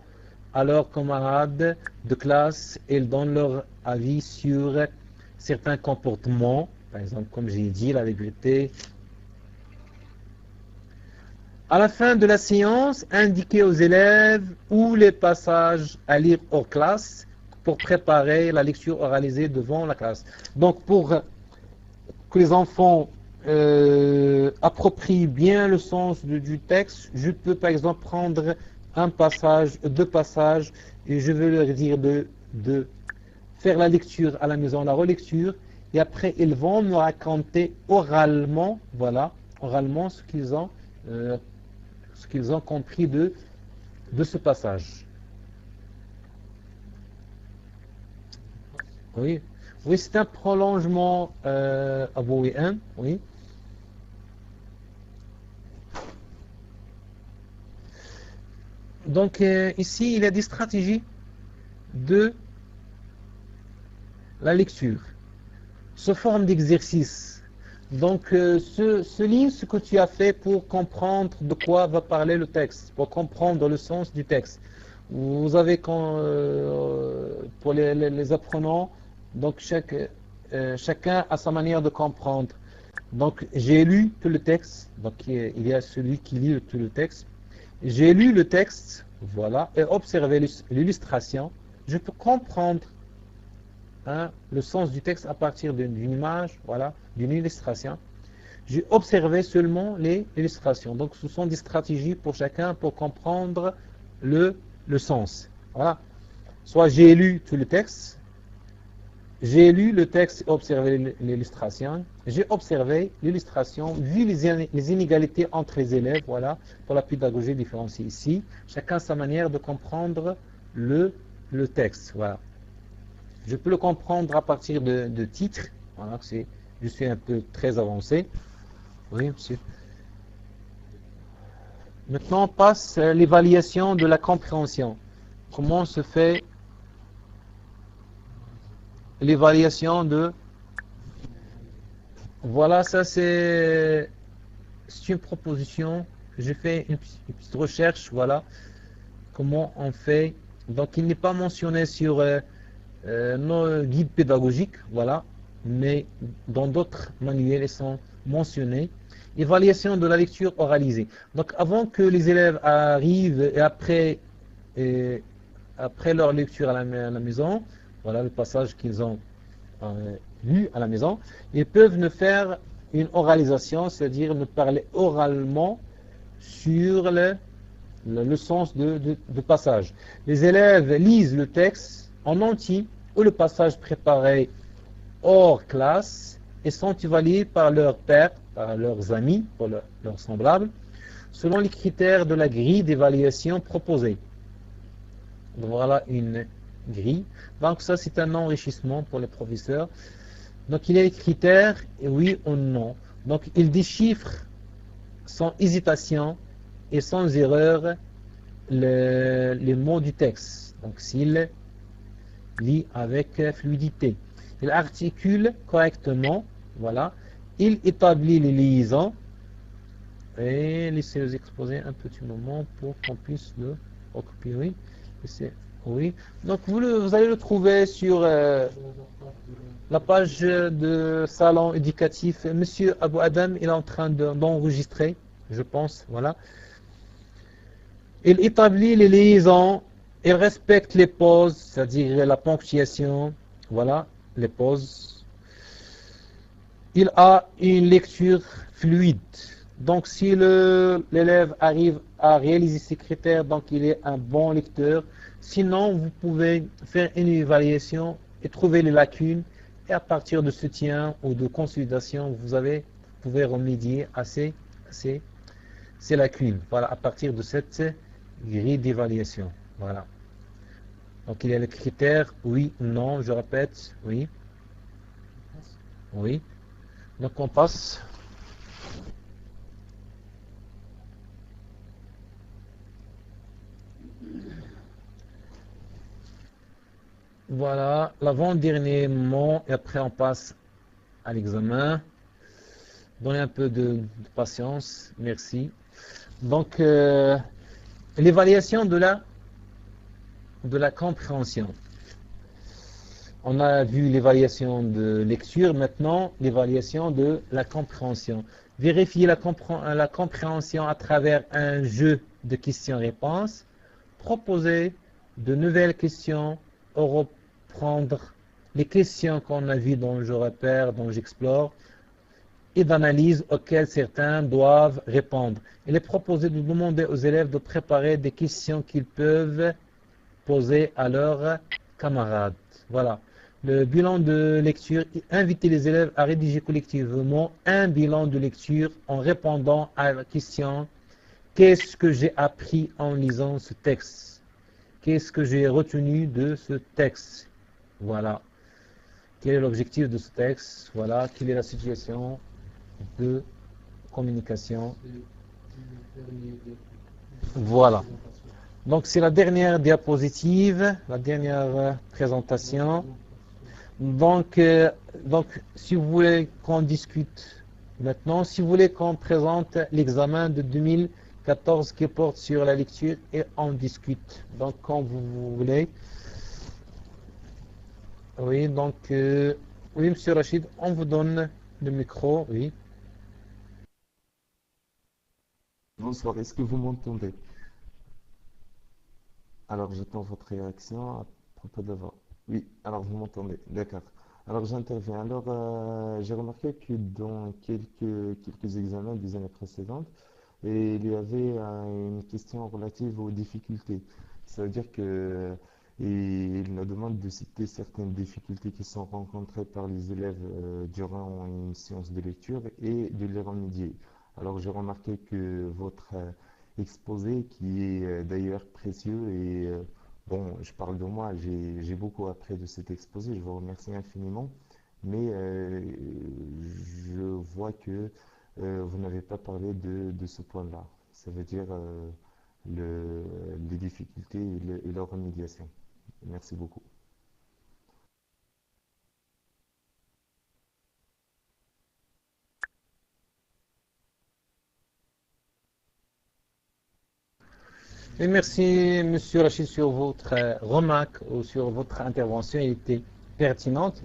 à leurs camarades de classe et ils donnent leur avis sur certains comportements. Par exemple, comme j'ai dit, la liberté. À la fin de la séance, indiquez aux élèves où les passages à lire hors classe pour préparer la lecture oralisée devant la classe. Donc, pour que les enfants approprient bien le sens du texte, je peux par exemple prendre un passage, deux passages, et je veux leur dire de faire la lecture à la maison, la relecture, et après ils vont me raconter oralement, voilà, oralement ce qu'ils ont compris de ce passage. Oui. Oui, c'est un prolongement abouéen, oui. Donc ici, il y a des stratégies de la lecture, sous forme d'exercice. Donc ce livre, ce que tu as fait pour comprendre de quoi va parler le texte, pour comprendre le sens du texte. Vous avez pour les apprenants, donc chacun a sa manière de comprendre. Donc j'ai lu tout le texte, donc il y a celui qui lit tout le texte. J'ai lu le texte, voilà, et observé l'illustration. Je peux comprendre le sens du texte à partir d'une image, voilà, d'une illustration. J'ai observé seulement les illustrations. Donc ce sont des stratégies pour chacun pour comprendre le le sens. Voilà. Soit j'ai lu tout le texte, j'ai lu le texte et observé l'illustration, j'ai observé l'illustration, vu les inégalités entre les élèves, voilà, pour la pédagogie différenciée ici, chacun sa manière de comprendre le texte, voilà. Je peux le comprendre à partir de titres, voilà, je suis un peu très avancé. Oui, monsieur. Maintenant, on passe à l'évaluation de la compréhension. Comment se fait l'évaluation de... Voilà, ça c'est une proposition. J'ai fait une petite recherche, voilà, comment on fait. Donc, il n'est pas mentionné sur nos guides pédagogiques, voilà, mais dans d'autres manuels, ils sont mentionnés. Évaluation de la lecture oralisée. Donc, avant que les élèves arrivent et après leur lecture à la maison, voilà le passage qu'ils ont lu à la maison, ils peuvent ne faire une oralisation, c'est-à-dire ne parler oralement sur le sens de passage. Les élèves lisent le texte en entier ou le passage préparé hors classe et sont évalués par leurs pairs, par leurs amis, par leurs semblables, selon les critères de la grille d'évaluation proposée. Donc voilà une grille. Donc ça c'est un enrichissement pour les professeurs. Donc il y a les critères, et oui ou non. Donc ils déchiffrent sans hésitation et sans erreur les mots du texte. Donc s'il lit avec fluidité. Il articule correctement, voilà. Il établit les liaisons. Et laissez-les exposer un petit moment pour qu'on puisse le recopier. Oui. Donc vous allez le trouver sur la page de salon éducatif. Monsieur Abou Adam, il est en train d'enregistrer, je pense. Voilà. Il établit les liaisons. Il respecte les pauses, c'est-à-dire la ponctuation. Voilà, les pauses. Il a une lecture fluide. Donc si l'élève arrive à réaliser ces critères, donc il est un bon lecteur. Sinon, vous pouvez faire une évaluation et trouver les lacunes. Et à partir de soutien ou de consolidation, vous pouvez remédier à ces lacunes. Voilà, à partir de cette grille d'évaluation. Voilà. Donc il y a les critères, oui, non, je répète, oui. Oui. Donc on passe. Voilà, l'avant-dernier mot, et après on passe à l'examen. Donnez un peu de patience, merci. Donc, l'évaluation de la compréhension. On a vu l'évaluation de lecture, maintenant l'évaluation de la compréhension. Vérifier la compréhension à travers un jeu de questions-réponses. Proposer de nouvelles questions, reprendre les questions qu'on a vues dont je repère, dont j'explore, et d'analyse auxquelles certains doivent répondre. Il est proposé de demander aux élèves de préparer des questions qu'ils peuvent poser à leurs camarades. Voilà. Le bilan de lecture, inviter les élèves à rédiger collectivement un bilan de lecture en répondant à la question: qu'est-ce que j'ai appris en lisant ce texte? Qu'est-ce que j'ai retenu de ce texte? Voilà. Quel est l'objectif de ce texte? Voilà. Quelle est la situation de communication? Voilà. Donc c'est la dernière diapositive, la dernière présentation. Donc si vous voulez qu'on discute maintenant, si vous voulez qu'on présente l'examen de 2014 qui porte sur la lecture, et on discute. Donc quand vous voulez. Oui, donc oui, monsieur Rachid, on vous donne le micro, oui. Bonsoir, est-ce que vous m'entendez? Alors, j'attends votre réaction à propos de vous. Oui, alors vous m'entendez, d'accord. Alors, j'interviens. Alors, j'ai remarqué que dans quelques examens des années précédentes, et il y avait une question relative aux difficultés. Ça veut dire que et il nous demande de citer certaines difficultés qui sont rencontrées par les élèves durant une séance de lecture et de les remédier. Alors j'ai remarqué que votre exposé, qui est d'ailleurs précieux et bon, je parle de moi, j'ai beaucoup appris de cet exposé, je vous remercie infiniment, mais je vois que vous n'avez pas parlé de ce point-là. Ça veut dire les difficultés et leur remédiation. Merci beaucoup. Et merci, Monsieur Rachid, sur votre remarque ou sur votre intervention. Elle était pertinente.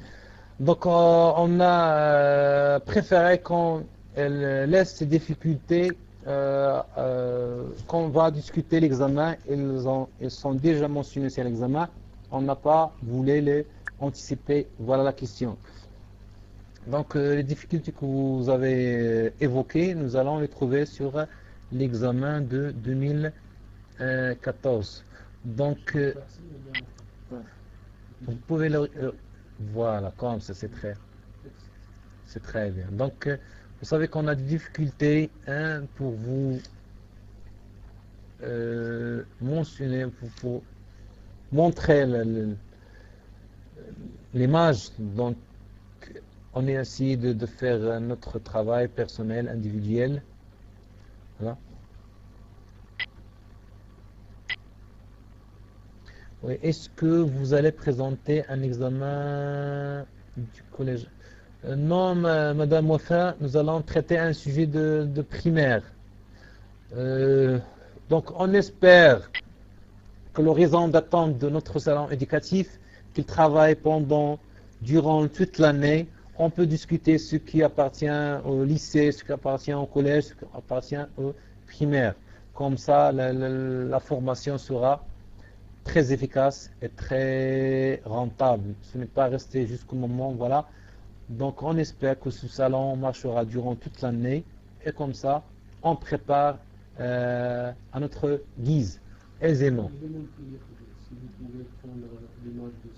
Donc, on a préféré qu'on laisse ces difficultés qu'on va discuter l'examen. Ils sont déjà mentionnés sur l'examen. On n'a pas voulu les anticiper. Voilà la question. Donc, les difficultés que vous avez évoquées, nous allons les trouver sur l'examen de 2014. Donc, vous pouvez voilà, comme ça, c'est très bien. Donc, vous savez qu'on a des difficultés hein, pour vous mentionner, pour montrer l'image. Donc, on est essayé de faire notre travail personnel, individuel. Voilà. Oui. Est-ce que vous allez présenter un examen du collège? Non, Madame Wafa, nous allons traiter un sujet de primaire. Euh, donc, on espère que l'horizon d'attente de notre salon éducatif, qu'il travaille durant toute l'année. On peut discuter ce qui appartient au lycée, ce qui appartient au collège, ce qui appartient au primaire. Comme ça, la formation sera très efficace et très rentable. Ce n'est pas resté jusqu'au moment, voilà. Donc on espère que ce salon marchera durant toute l'année et comme ça, on prépare à notre guise, aisément. Je demande si vous pouvez prendre l'image de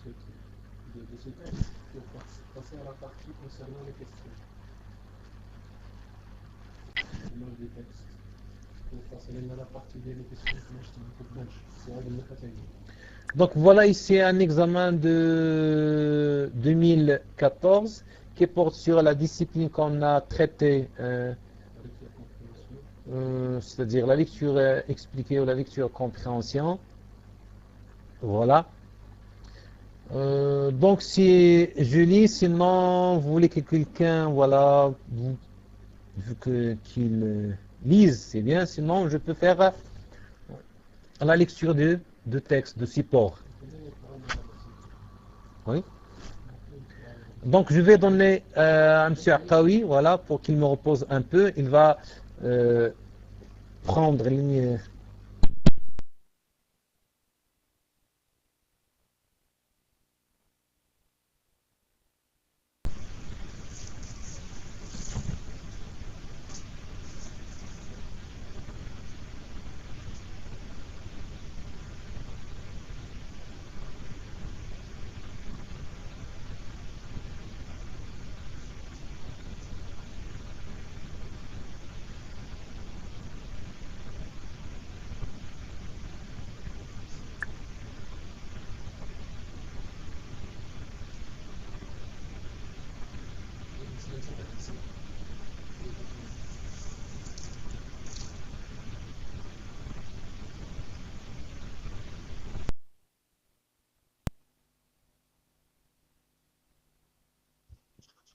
ce texte pour passer à la partie concernant les questions. L'image du texte. Pour passer à la partie des questions que je t'ai dit. Donc voilà ici un examen de 2014 qui porte sur la discipline qu'on a traitée, c'est-à-dire la lecture expliquée ou la lecture compréhension. Voilà. Donc si je lis, sinon vous voulez que quelqu'un, voilà, qu'il lise, c'est bien. Sinon je peux faire la lecture de texte, de support. Oui. Donc je vais donner à M. Akawi, voilà, pour qu'il me repose un peu. Il va prendre ligne.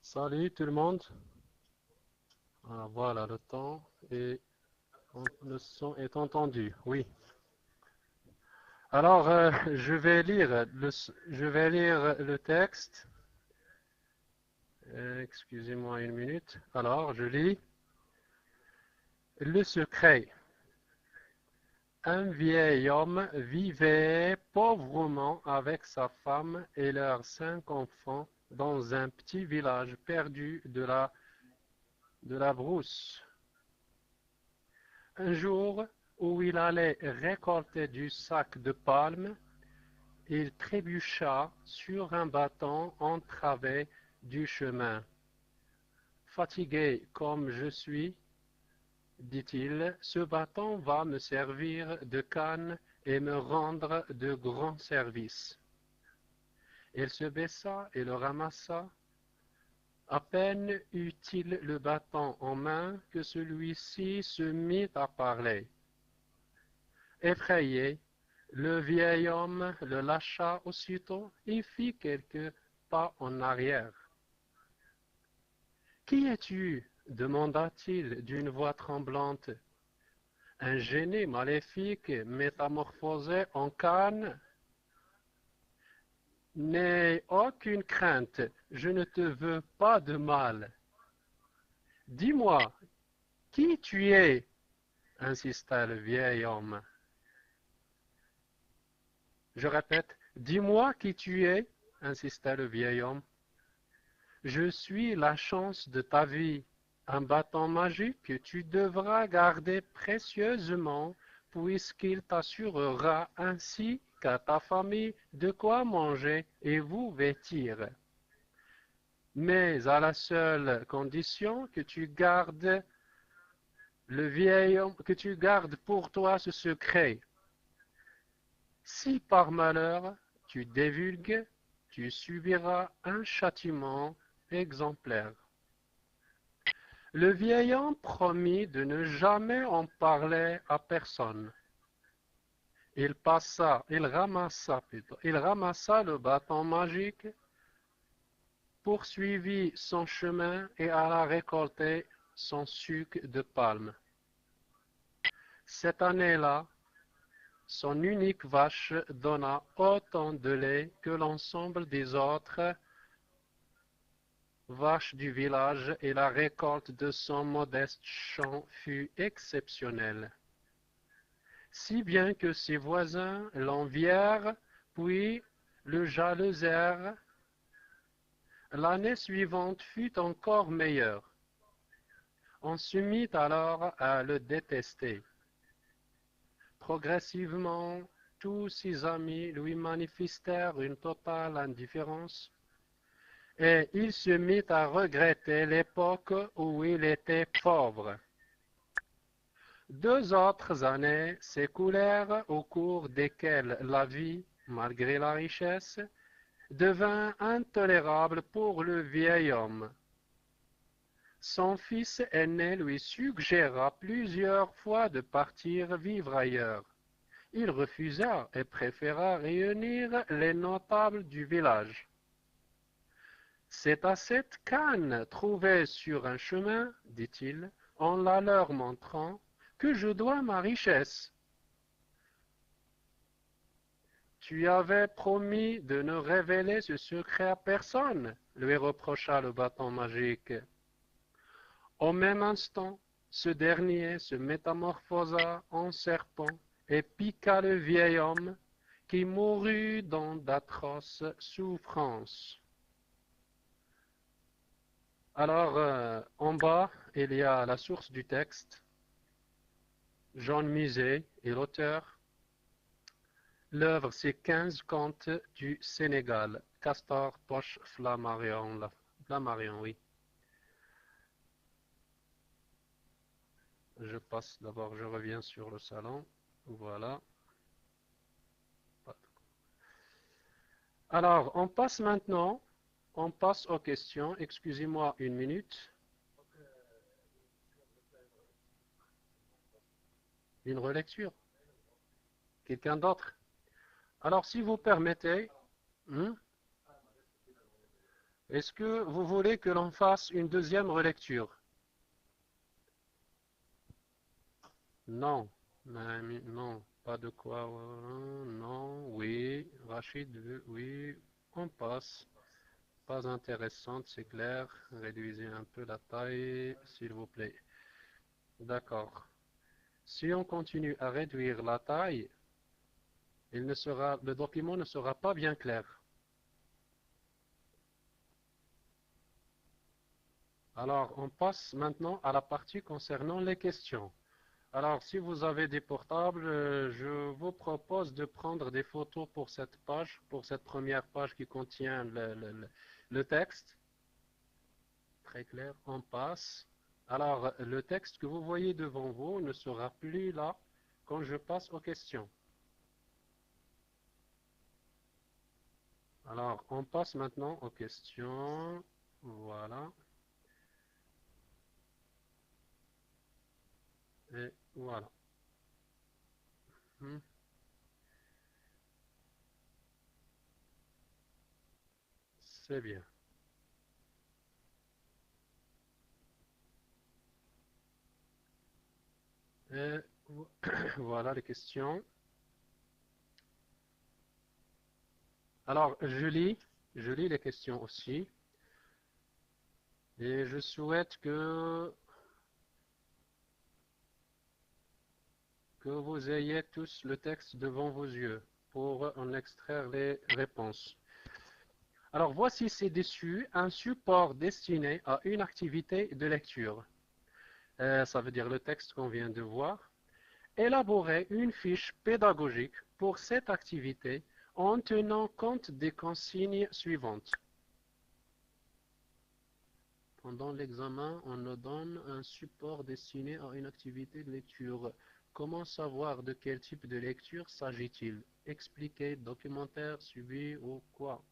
Salut tout le monde. Ah, voilà le temps et le son est entendu. Oui. Alors je vais lire le texte. Excusez-moi une minute. Alors je lis. Le secret. Un vieil homme vivait pauvrement avec sa femme et leurs 5 enfants dans un petit village perdu de la brousse. Un jour où il allait récolter du sac de palme, il trébucha sur un bâton entravé du chemin. Fatigué comme je suis, dit-il, ce bâton va me servir de canne et me rendre de grands services. Il se baissa et le ramassa. À peine eut-il le bâton en main que celui-ci se mit à parler. Effrayé, le vieil homme le lâcha aussitôt et fit quelques pas en arrière. « Qui es-tu » demanda-t-il d'une voix tremblante. « Un génie maléfique métamorphosé en canne ? N'aie aucune crainte, je ne te veux pas de mal. »« Dis-moi, qui tu es ?» insista le vieil homme. Je répète, « Dis-moi qui tu es ?» insista le vieil homme. « Je suis la chance de ta vie, un bâton magique que tu devras garder précieusement puisqu'il t'assurera ainsi qu'à ta famille de quoi manger et vous vêtir. Mais à la seule condition que tu gardes que tu gardes pour toi ce secret. Si par malheur tu divulgues, tu subiras un châtiment exemplaire. » Le vieil homme promit de ne jamais en parler à personne. Il ramassa le bâton magique, poursuivit son chemin et alla récolter son suc de palme. Cette année-là, son unique vache donna autant de lait que l'ensemble des autres vaches du village et la récolte de son modeste champ fut exceptionnelle. Si bien que ses voisins l'envièrent, puis le jalousèrent. L'année suivante fut encore meilleure. On se mit alors à le détester. Progressivement, tous ses amis lui manifestèrent une totale indifférence et il se mit à regretter l'époque où il était pauvre. 2 autres années s'écoulèrent au cours desquelles la vie, malgré la richesse, devint intolérable pour le vieil homme. Son fils aîné lui suggéra plusieurs fois de partir vivre ailleurs. Il refusa et préféra réunir les notables du village. C'est à cette canne trouvée sur un chemin, dit-il, en la leur montrant, que je dois ma richesse. Tu avais promis de ne révéler ce secret à personne, lui reprocha le bâton magique. Au même instant, ce dernier se métamorphosa en serpent et piqua le vieil homme, qui mourut dans d'atroces souffrances. Alors, en bas, il y a la source du texte, Jean Muset et l'auteur. L'œuvre, c'est 15 contes du Sénégal, Castor, Poche, Flammarion, oui. Je passe d'abord, je reviens sur le salon, voilà. Alors, on passe aux questions. Excusez-moi une minute. Une relecture. Quelqu'un d'autre? Alors, si vous permettez, est-ce que vous voulez que l'on fasse une deuxième relecture? Non, non, pas de quoi, non, oui, Rachid, oui, on passe. Pas intéressante, c'est clair. Réduisez un peu la taille, s'il vous plaît. D'accord. Si on continue à réduire la taille, le document ne sera pas bien clair. Alors, on passe maintenant à la partie concernant les questions. Alors, si vous avez des portables, je vous propose de prendre des photos pour cette page, pour cette première page qui contient le texte. Très clair, on passe. Alors, le texte que vous voyez devant vous ne sera plus là quand je passe aux questions. Alors, on passe maintenant aux questions. Voilà. Et voilà. C'est bien. Et voilà les questions. Alors, je lis les questions aussi. Et je souhaite que vous ayez tous le texte devant vos yeux pour en extraire les réponses. Alors, voici ci-dessus un support destiné à une activité de lecture. Ça veut dire le texte qu'on vient de voir. Élaborer une fiche pédagogique pour cette activité en tenant compte des consignes suivantes. Pendant l'examen, on nous donne un support destiné à une activité de lecture. Comment savoir de quel type de lecture s'agit-il? Expliquer, documentaire, suivi ou quoi?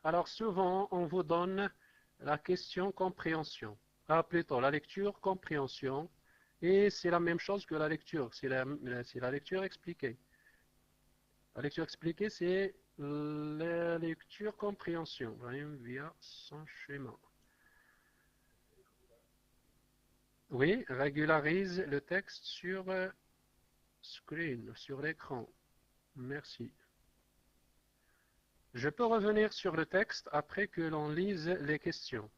Alors souvent, on vous donne la question compréhension. Ah, plutôt la lecture compréhension. Et c'est la même chose que la lecture. C'est la lecture expliquée. La lecture expliquée, c'est la lecture compréhension. Via son schéma. Oui, régularise le texte sur screen, sur l'écran. Merci. Je peux revenir sur le texte après que l'on lise les questions.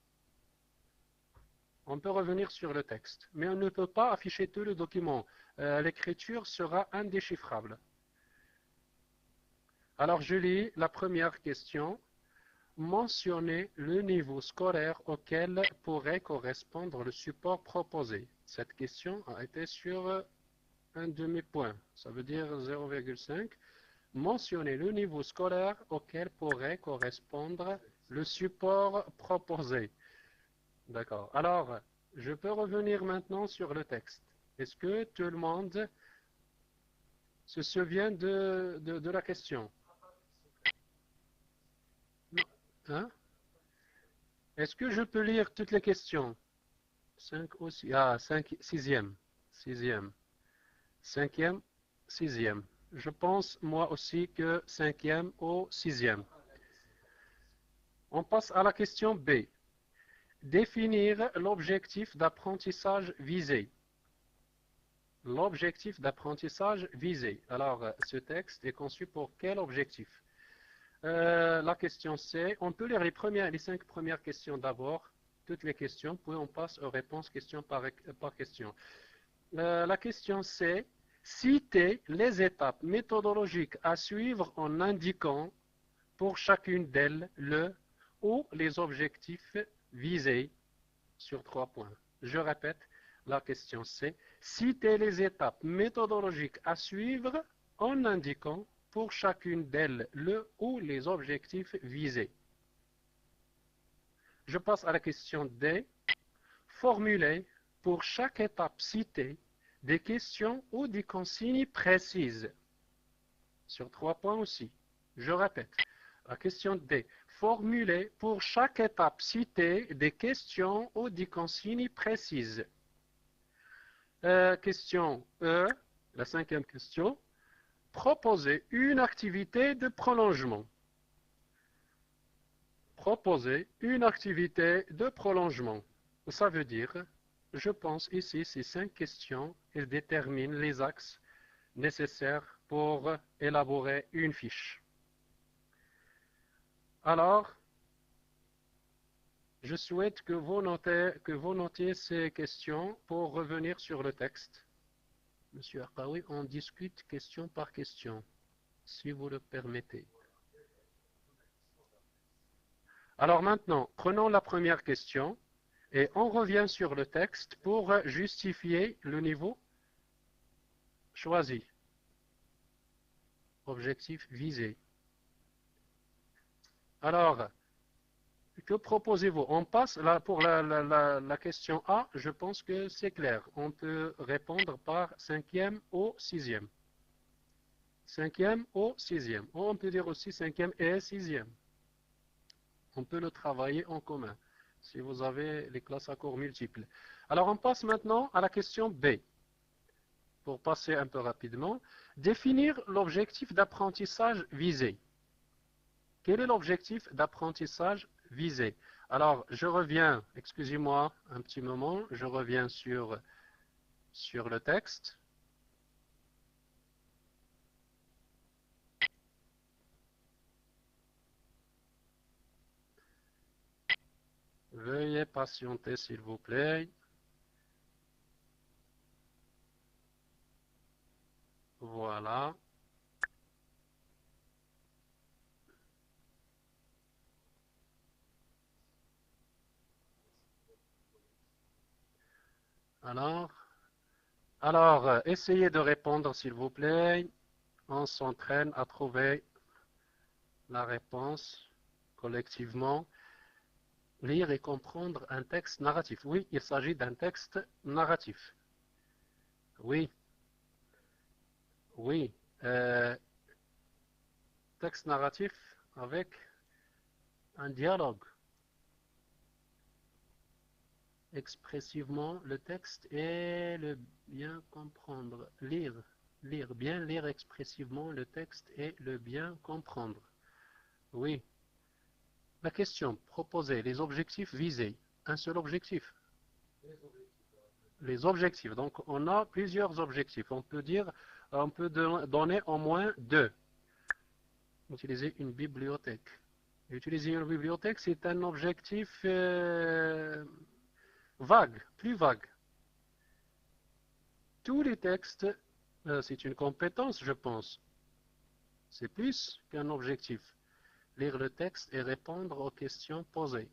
On peut revenir sur le texte, mais on ne peut pas afficher tout le document. L'écriture sera indéchiffrable. Alors, je lis la première question. Mentionnez le niveau scolaire auquel pourrait correspondre le support proposé. Cette question a été sur un demi-point, ça veut dire 0,5. Mentionnez le niveau scolaire auquel pourrait correspondre le support proposé. D'accord. Alors, je peux revenir maintenant sur le texte. Est-ce que tout le monde se souvient de la question? Non. Hein? Est-ce que je peux lire toutes les questions? 5 aussi. Ah, 5, 6e. 6e. 5e, 6e. Je pense moi aussi que 5e ou 6e. On passe à la question B. Définir l'objectif d'apprentissage visé. L'objectif d'apprentissage visé. Alors, ce texte est conçu pour quel objectif? La question C. On peut lire les 5 premières questions d'abord. Toutes les questions, puis on passe aux réponses question par question. La question C. Citez les étapes méthodologiques à suivre en indiquant pour chacune d'elles le ou les objectifs visés sur 3 points. Je répète, la question C. Citez les étapes méthodologiques à suivre en indiquant pour chacune d'elles le ou les objectifs visés. Je passe à la question D. Formulez pour chaque étape citée des questions ou des consignes précises. Sur 3 points aussi. Je répète. La question D. Formulez pour chaque étape citée des questions ou des consignes précises. Question E, la 5e question. Proposez une activité de prolongement. Proposer une activité de prolongement. Ça veut dire, je pense ici, ces 5 questions, elles déterminent les axes nécessaires pour élaborer une fiche. Alors, je souhaite que vous notiez ces questions pour revenir sur le texte. Monsieur Arqaoui, on discute question par question, si vous le permettez. Alors maintenant, prenons la première question et on revient sur le texte pour justifier le niveau. choisi. Objectif visé. Alors, que proposez-vous? On passe là pour la question A, je pense que c'est clair. On peut répondre par cinquième ou sixième. Cinquième ou sixième. Ou on peut dire aussi cinquième et sixième. On peut le travailler en commun si vous avez les classes à cours multiples. Alors on passe maintenant à la question B. Pour passer un peu rapidement, définir l'objectif d'apprentissage visé. Quel est l'objectif d'apprentissage visé? Alors, je reviens, excusez-moi un petit moment, je reviens sur le texte. Veuillez patienter, s'il vous plaît. Voilà. Alors, essayez de répondre, s'il vous plaît. On s'entraîne à trouver la réponse collectivement. Lire et comprendre un texte narratif. Oui, il s'agit d'un texte narratif. Oui, oui. Texte narratif avec un dialogue. Expressivement le texte et le bien comprendre. Lire, bien lire expressivement le texte et le bien comprendre. Oui. La question proposée, les objectifs visés. Un seul objectif. Les objectifs. Donc on a plusieurs objectifs. On peut donner au moins deux. Utiliser une bibliothèque. Utiliser une bibliothèque, c'est un objectif vague, plus vague. Tous les textes, c'est une compétence, je pense. C'est plus qu'un objectif. Lire le texte et répondre aux questions posées.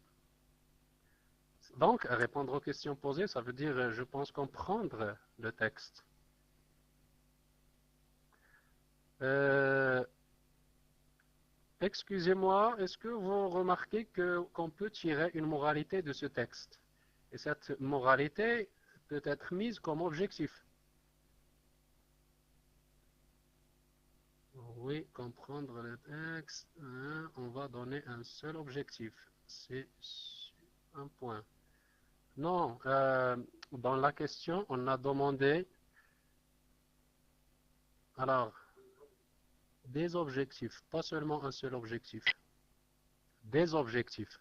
Donc, répondre aux questions posées, ça veut dire, je pense, comprendre le texte. Excusez-moi, est-ce que vous remarquez qu'on peut tirer une moralité de ce texte? Et cette moralité peut être mise comme objectif. Oui, comprendre le texte, on va donner un seul objectif. C'est un point. Non, dans la question, on a demandé, alors, des objectifs, pas seulement un seul objectif. Des objectifs.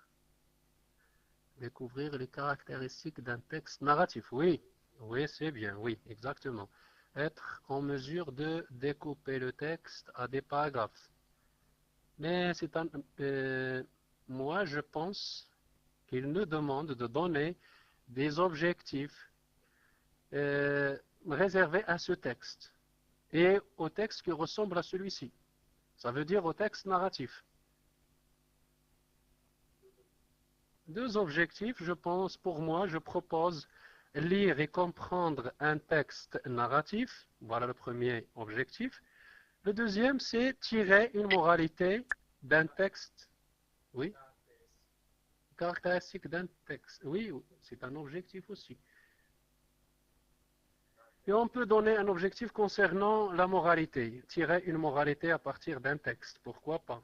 Découvrir les caractéristiques d'un texte narratif. Oui, oui, c'est bien, oui, exactement. Être en mesure de découper le texte à des paragraphes. Mais c'est moi, je pense qu'il nous demande de donner des objectifs réservés à ce texte et au texte qui ressemble à celui-ci. Ça veut dire au texte narratif. Deux objectifs, je pense, pour moi, je propose lire et comprendre un texte narratif. Voilà le premier objectif. Le deuxième, c'est tirer une moralité d'un texte. Oui. Caractéristique d'un texte. Oui, c'est un objectif aussi. Et on peut donner un objectif concernant la moralité. Tirer une moralité à partir d'un texte. Pourquoi pas?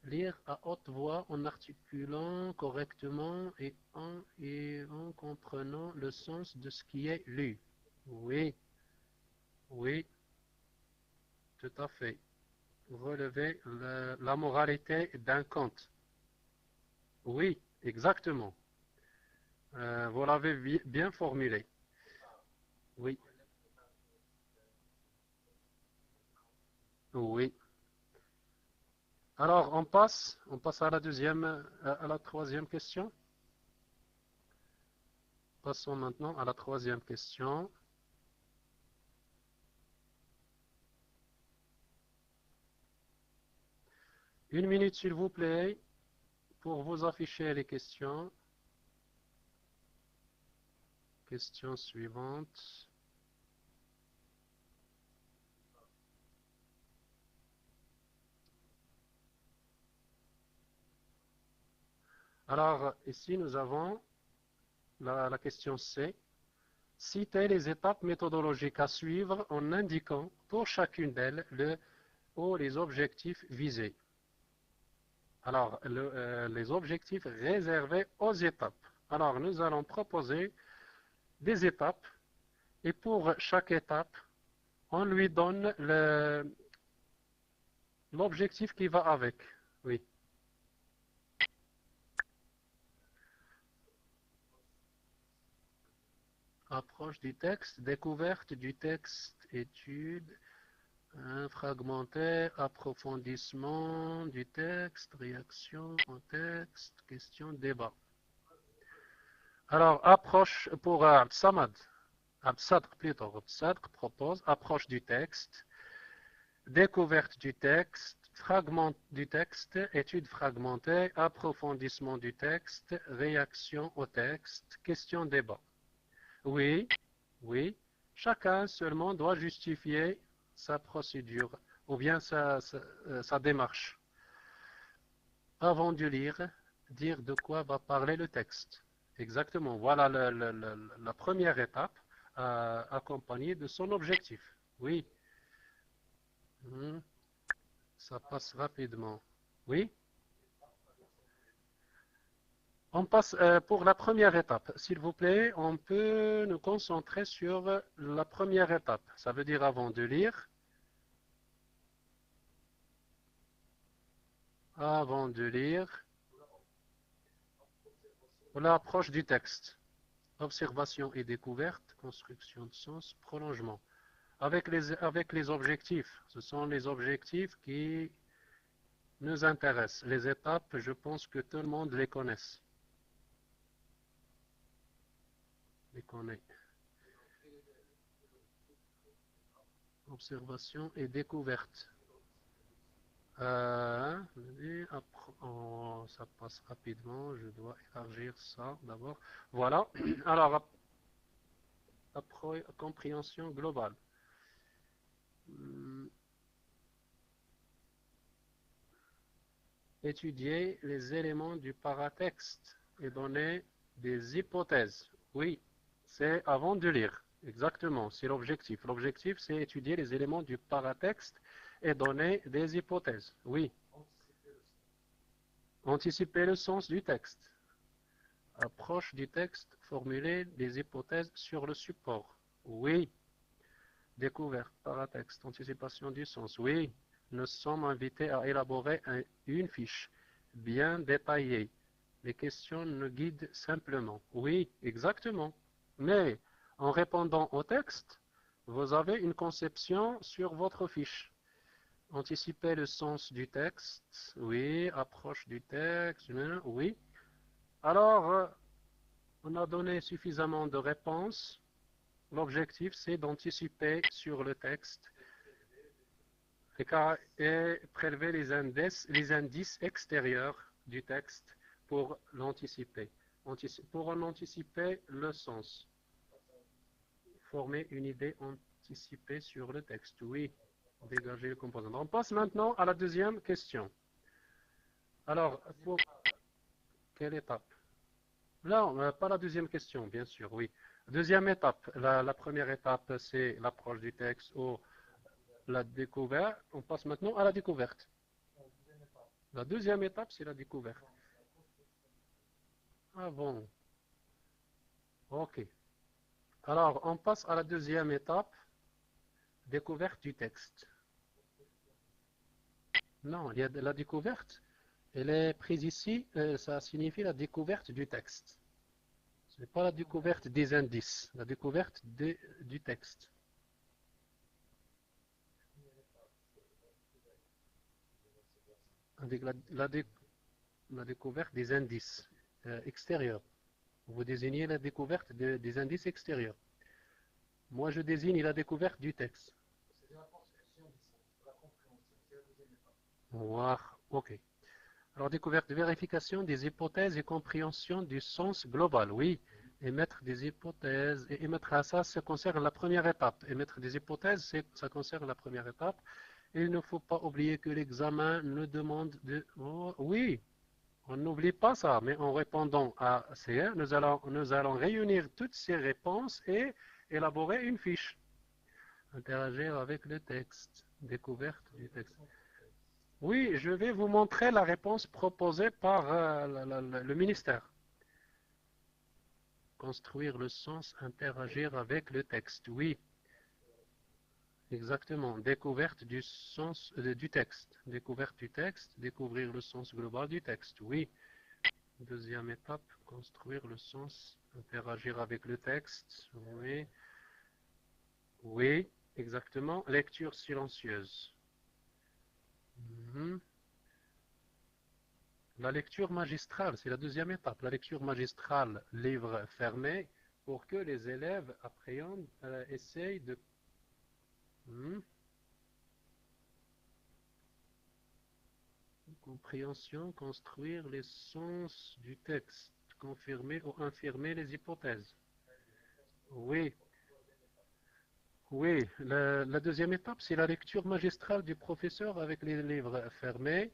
Lire à haute voix en articulant correctement et en comprenant le sens de ce qui est lu. Oui, oui, tout à fait. Relever la moralité d'un conte. Oui, exactement. Vous l'avez bien formulé. Oui, oui. Alors, on passe à la troisième question. Passons maintenant à la troisième question. Une minute, s'il vous plaît, pour vous afficher les questions. question suivante. Alors, ici, nous avons la question C. Citez les étapes méthodologiques à suivre en indiquant pour chacune d'elles les objectifs visés. Alors, les objectifs réservés aux étapes. Alors, nous allons proposer des étapes et pour chaque étape, on lui donne l'objectif qui va avec. Oui. Approche du texte, découverte du texte, étude, fragmentaire, approfondissement du texte, réaction au texte, question, débat. Alors, approche pour Abd Sadr propose approche du texte, découverte du texte, fragment du texte, étude fragmentaire, approfondissement du texte, réaction au texte, question, débat. Oui, oui, chacun seulement doit justifier sa procédure ou bien sa démarche. Avant de lire, dire de quoi va parler le texte. Exactement, voilà la première étape accompagnée de son objectif. Oui, ça passe rapidement. Oui. On passe pour la première étape. S'il vous plaît, on peut nous concentrer sur la première étape. Ça veut dire avant de lire. Avant de lire. L'approche du texte. Observation et découverte, construction de sens, prolongement. Avec les objectifs. Ce sont les objectifs qui nous intéressent. Les étapes, je pense que tout le monde les connaisse. Les connaît. Observation et découverte. Ça passe rapidement. Je dois élargir ça d'abord. Voilà. Alors, compréhension globale. Étudier les éléments du paratexte et donner des hypothèses. Oui, c'est avant de lire. Exactement, c'est l'objectif. L'objectif, c'est étudier les éléments du paratexte et donner des hypothèses. Oui. Anticiper le sens du texte. Approche du texte, formuler des hypothèses sur le support. Oui. Découverte, paratexte, anticipation du sens. Oui. Nous sommes invités à élaborer une fiche bien détaillée. Les questions nous guident simplement. Oui, exactement. Mais en répondant au texte, vous avez une conception sur votre fiche. Anticiper le sens du texte. Oui, approche du texte. Oui. Alors, on a donné suffisamment de réponses. L'objectif, c'est d'anticiper sur le texte et prélever les indices extérieurs du texte pour l'anticiper. Pour en anticiper le sens. Former une idée anticipée sur le texte. Oui, dégager le composant. On passe maintenant à la deuxième question. Alors, pour quelle étape? Non, pas la deuxième question, bien sûr, oui. Deuxième étape. La première étape, c'est l'approche du texte ou la découverte. On passe maintenant à la découverte. La deuxième étape, c'est la découverte. Ah bon. Ok. Alors, on passe à la deuxième étape, découverte du texte. Non, il y a de la découverte. Elle est prise ici, ça signifie la découverte du texte. Ce n'est pas la découverte des indices, la découverte du texte. Avec la découverte des indices extérieurs. Vous désignez la découverte des indices extérieurs. Moi, je désigne la découverte du texte. Wow, ok. Alors, découverte, vérification des hypothèses et compréhension du sens global. Oui, Émettre des hypothèses. Et émettre ça concerne la première étape. Émettre des hypothèses, ça concerne la première étape. Il ne faut pas oublier que l'examen nous demande de... Oh, oui, on n'oublie pas ça, mais en répondant à ces, nous allons réunir toutes ces réponses et élaborer une fiche. Interagir avec le texte. Découverte du texte. Oui, je vais vous montrer la réponse proposée par le ministère. Construire le sens, interagir avec le texte. Oui, exactement. Découverte du sens du texte. Découverte du texte, découvrir le sens global du texte. Oui. Deuxième étape, construire le sens, interagir avec le texte. Oui. Oui, exactement. Lecture silencieuse. La lecture magistrale, c'est la deuxième étape. La lecture magistrale, livre fermé, pour que les élèves appréhendent, essayent de... Compréhension, construire les sens du texte, confirmer ou infirmer les hypothèses. Oui, oui. La deuxième étape, c'est la lecture magistrale du professeur avec les livres fermés.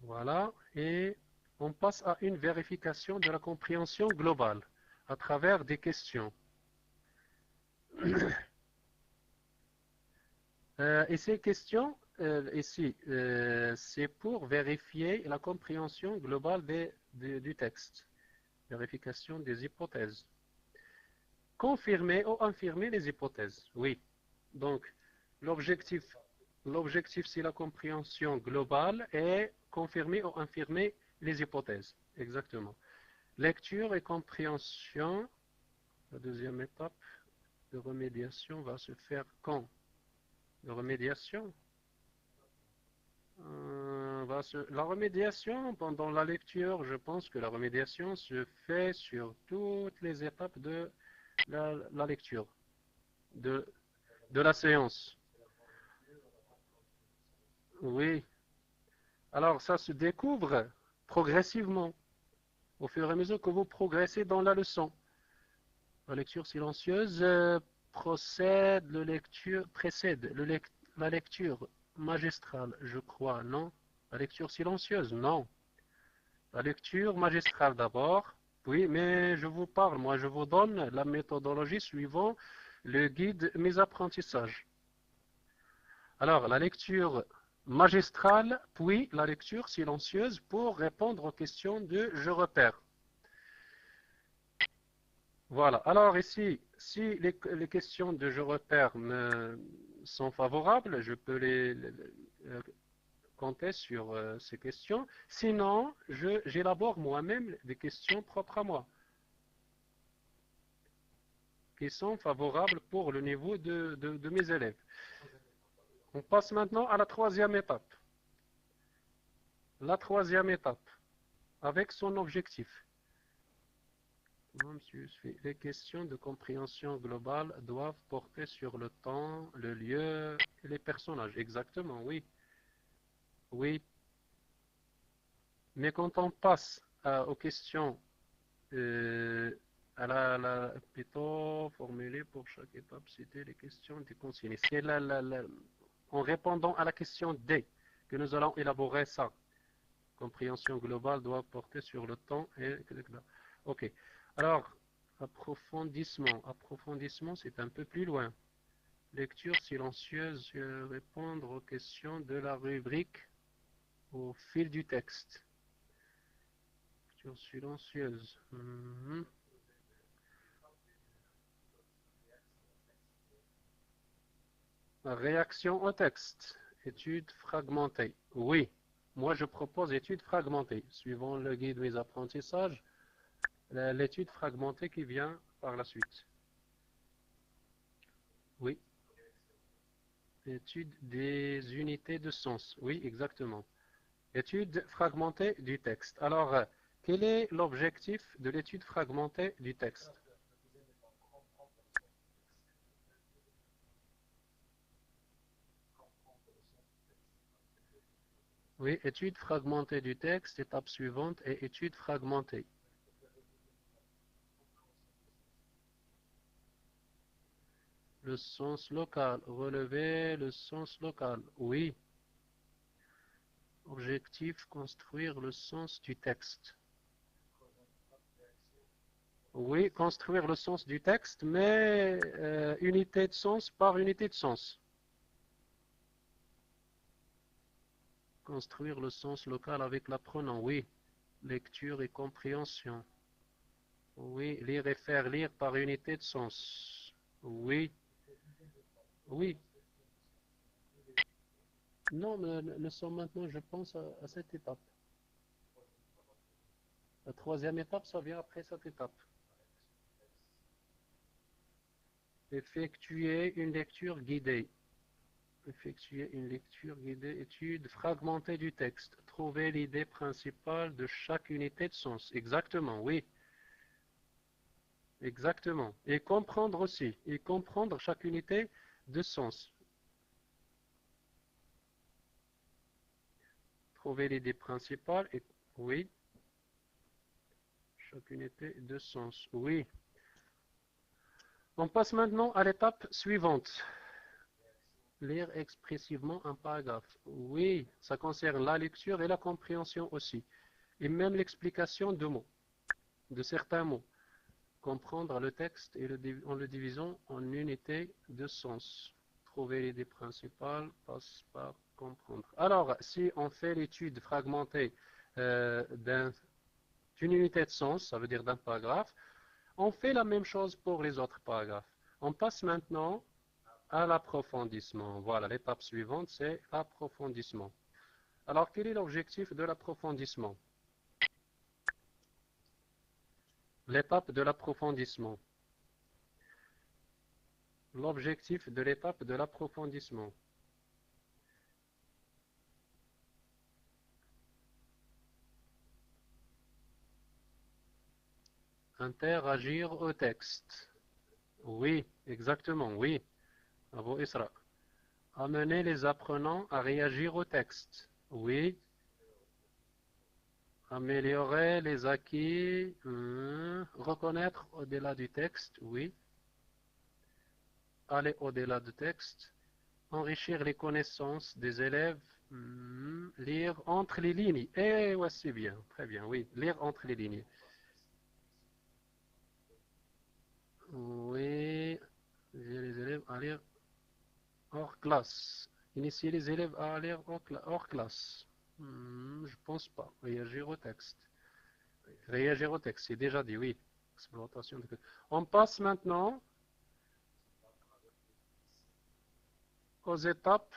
Voilà, et on passe à une vérification de la compréhension globale à travers des questions. Et ces questions, ici, c'est pour vérifier la compréhension globale du texte. Vérification des hypothèses. Confirmer ou infirmer les hypothèses. Oui. Donc, l'objectif, c'est la compréhension globale et confirmer ou infirmer les hypothèses. Exactement. Lecture et compréhension. La deuxième étape de remédiation va se faire quand? De remédiation. La remédiation, pendant la lecture, je pense que la remédiation se fait sur toutes les étapes de la lecture, de la séance. Oui. Alors, ça se découvre progressivement, au fur et à mesure que vous progressez dans la leçon. La lecture silencieuse précède la lecture magistrale, je crois, non? La lecture silencieuse, non. La lecture magistrale d'abord, oui, mais je vous parle, moi je vous donne la méthodologie suivant le guide Mes apprentissages. Alors, la lecture magistrale, puis la lecture silencieuse pour répondre aux questions de je repère. Voilà. Alors ici, si les questions de je repère sont favorables, je peux compter sur ces questions. Sinon, j'élabore moi-même des questions propres à moi, qui sont favorables pour le niveau de mes élèves. On passe maintenant à la troisième étape. La troisième étape, avec son objectif. Les questions de compréhension globale doivent porter sur le temps, le lieu et les personnages. Exactement, oui. Oui. Mais quand on passe aux questions plutôt formulées pour chaque étape, c'était les questions des consignes. C'est en répondant à la question D que nous allons élaborer ça. Compréhension globale doit porter sur le temps et... Ok. Alors, approfondissement. Approfondissement, c'est un peu plus loin. Lecture silencieuse, répondre aux questions de la rubrique au fil du texte. Lecture silencieuse. Réaction au texte. Étude fragmentée. Oui. Moi, je propose étude fragmentée. Suivant le guide Mes apprentissages, l'étude fragmentée qui vient par la suite. Oui. Étude des unités de sens. Oui, exactement. Étude fragmentée du texte. Alors, quel est l'objectif de l'étude fragmentée du texte? Oui, étude fragmentée du texte, étape suivante, et étude fragmentée. Le sens local. Relever le sens local. Oui. Objectif, construire le sens du texte. Oui, construire le sens du texte, mais unité de sens par unité de sens. Construire le sens local avec l'apprenant, oui. Lecture et compréhension. Oui, lire et faire lire par unité de sens. Oui. Oui. Non, mais nous sommes maintenant, je pense, à cette étape. La troisième étape, ça vient après cette étape. Effectuer une lecture guidée. Effectuer une lecture guidée, étude fragmentée du texte. Trouver l'idée principale de chaque unité de sens. Exactement, oui. Exactement. Et comprendre aussi. Et comprendre chaque unité de sens. Trouver l'idée principale. Et, oui. Chaque unité de sens. Oui. On passe maintenant à l'étape suivante. Lire expressivement un paragraphe. Oui, ça concerne la lecture et la compréhension aussi. Et même l'explication de mots, de certains mots. Comprendre le texte et en le divisant en unités de sens. Trouver l'idée principale passe par comprendre. Alors, si on fait l'étude fragmentée d'une unité de sens, ça veut dire d'un paragraphe, on fait la même chose pour les autres paragraphes. On passe maintenant à l'approfondissement. Voilà, l'étape suivante, c'est l'approfondissement. Alors, quel est l'objectif de l'approfondissement? L'étape de l'approfondissement. L'objectif de l'étape de l'approfondissement. Interagir au texte. Oui, exactement, oui. Abu Isra. Amener les apprenants à réagir au texte. Oui. Améliorer les acquis. Reconnaître au-delà du texte. Oui. Aller au-delà du texte. Enrichir les connaissances des élèves. Lire entre les lignes. Eh, ouais, c'est bien. Très bien, oui. Lire entre les lignes. Oui. Les élèves à lire hors classe. Initier les élèves à aller hors classe. Je pense pas. Réagir au texte. Réagir au texte, c'est déjà dit, oui. Exploitation de... On passe maintenant aux étapes,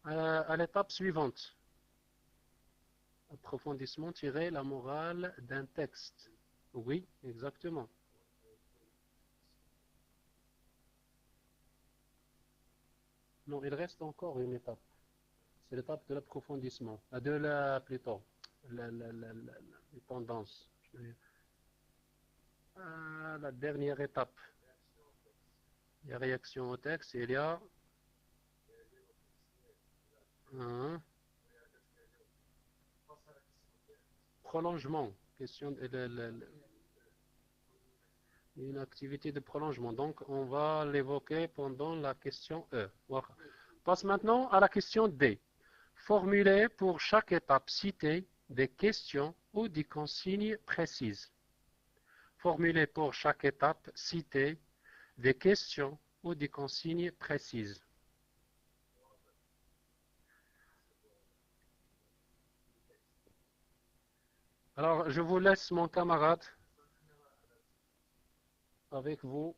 à l'étape suivante. Approfondissement, tirer la morale d'un texte. Oui, exactement. Non, il reste encore une étape. C'est l'étape de l'approfondissement. Plutôt, les tendances. La dernière étape. Il y a réaction au texte et il y a prolongement. Question une activité de prolongement. Donc, on va l'évoquer pendant la question E. Voilà. Passe maintenant à la question D. Formuler pour chaque étape citée des questions ou des consignes précises. Formuler pour chaque étape citée des questions ou des consignes précises. Alors, je vous laisse, mon camarade, avec vous.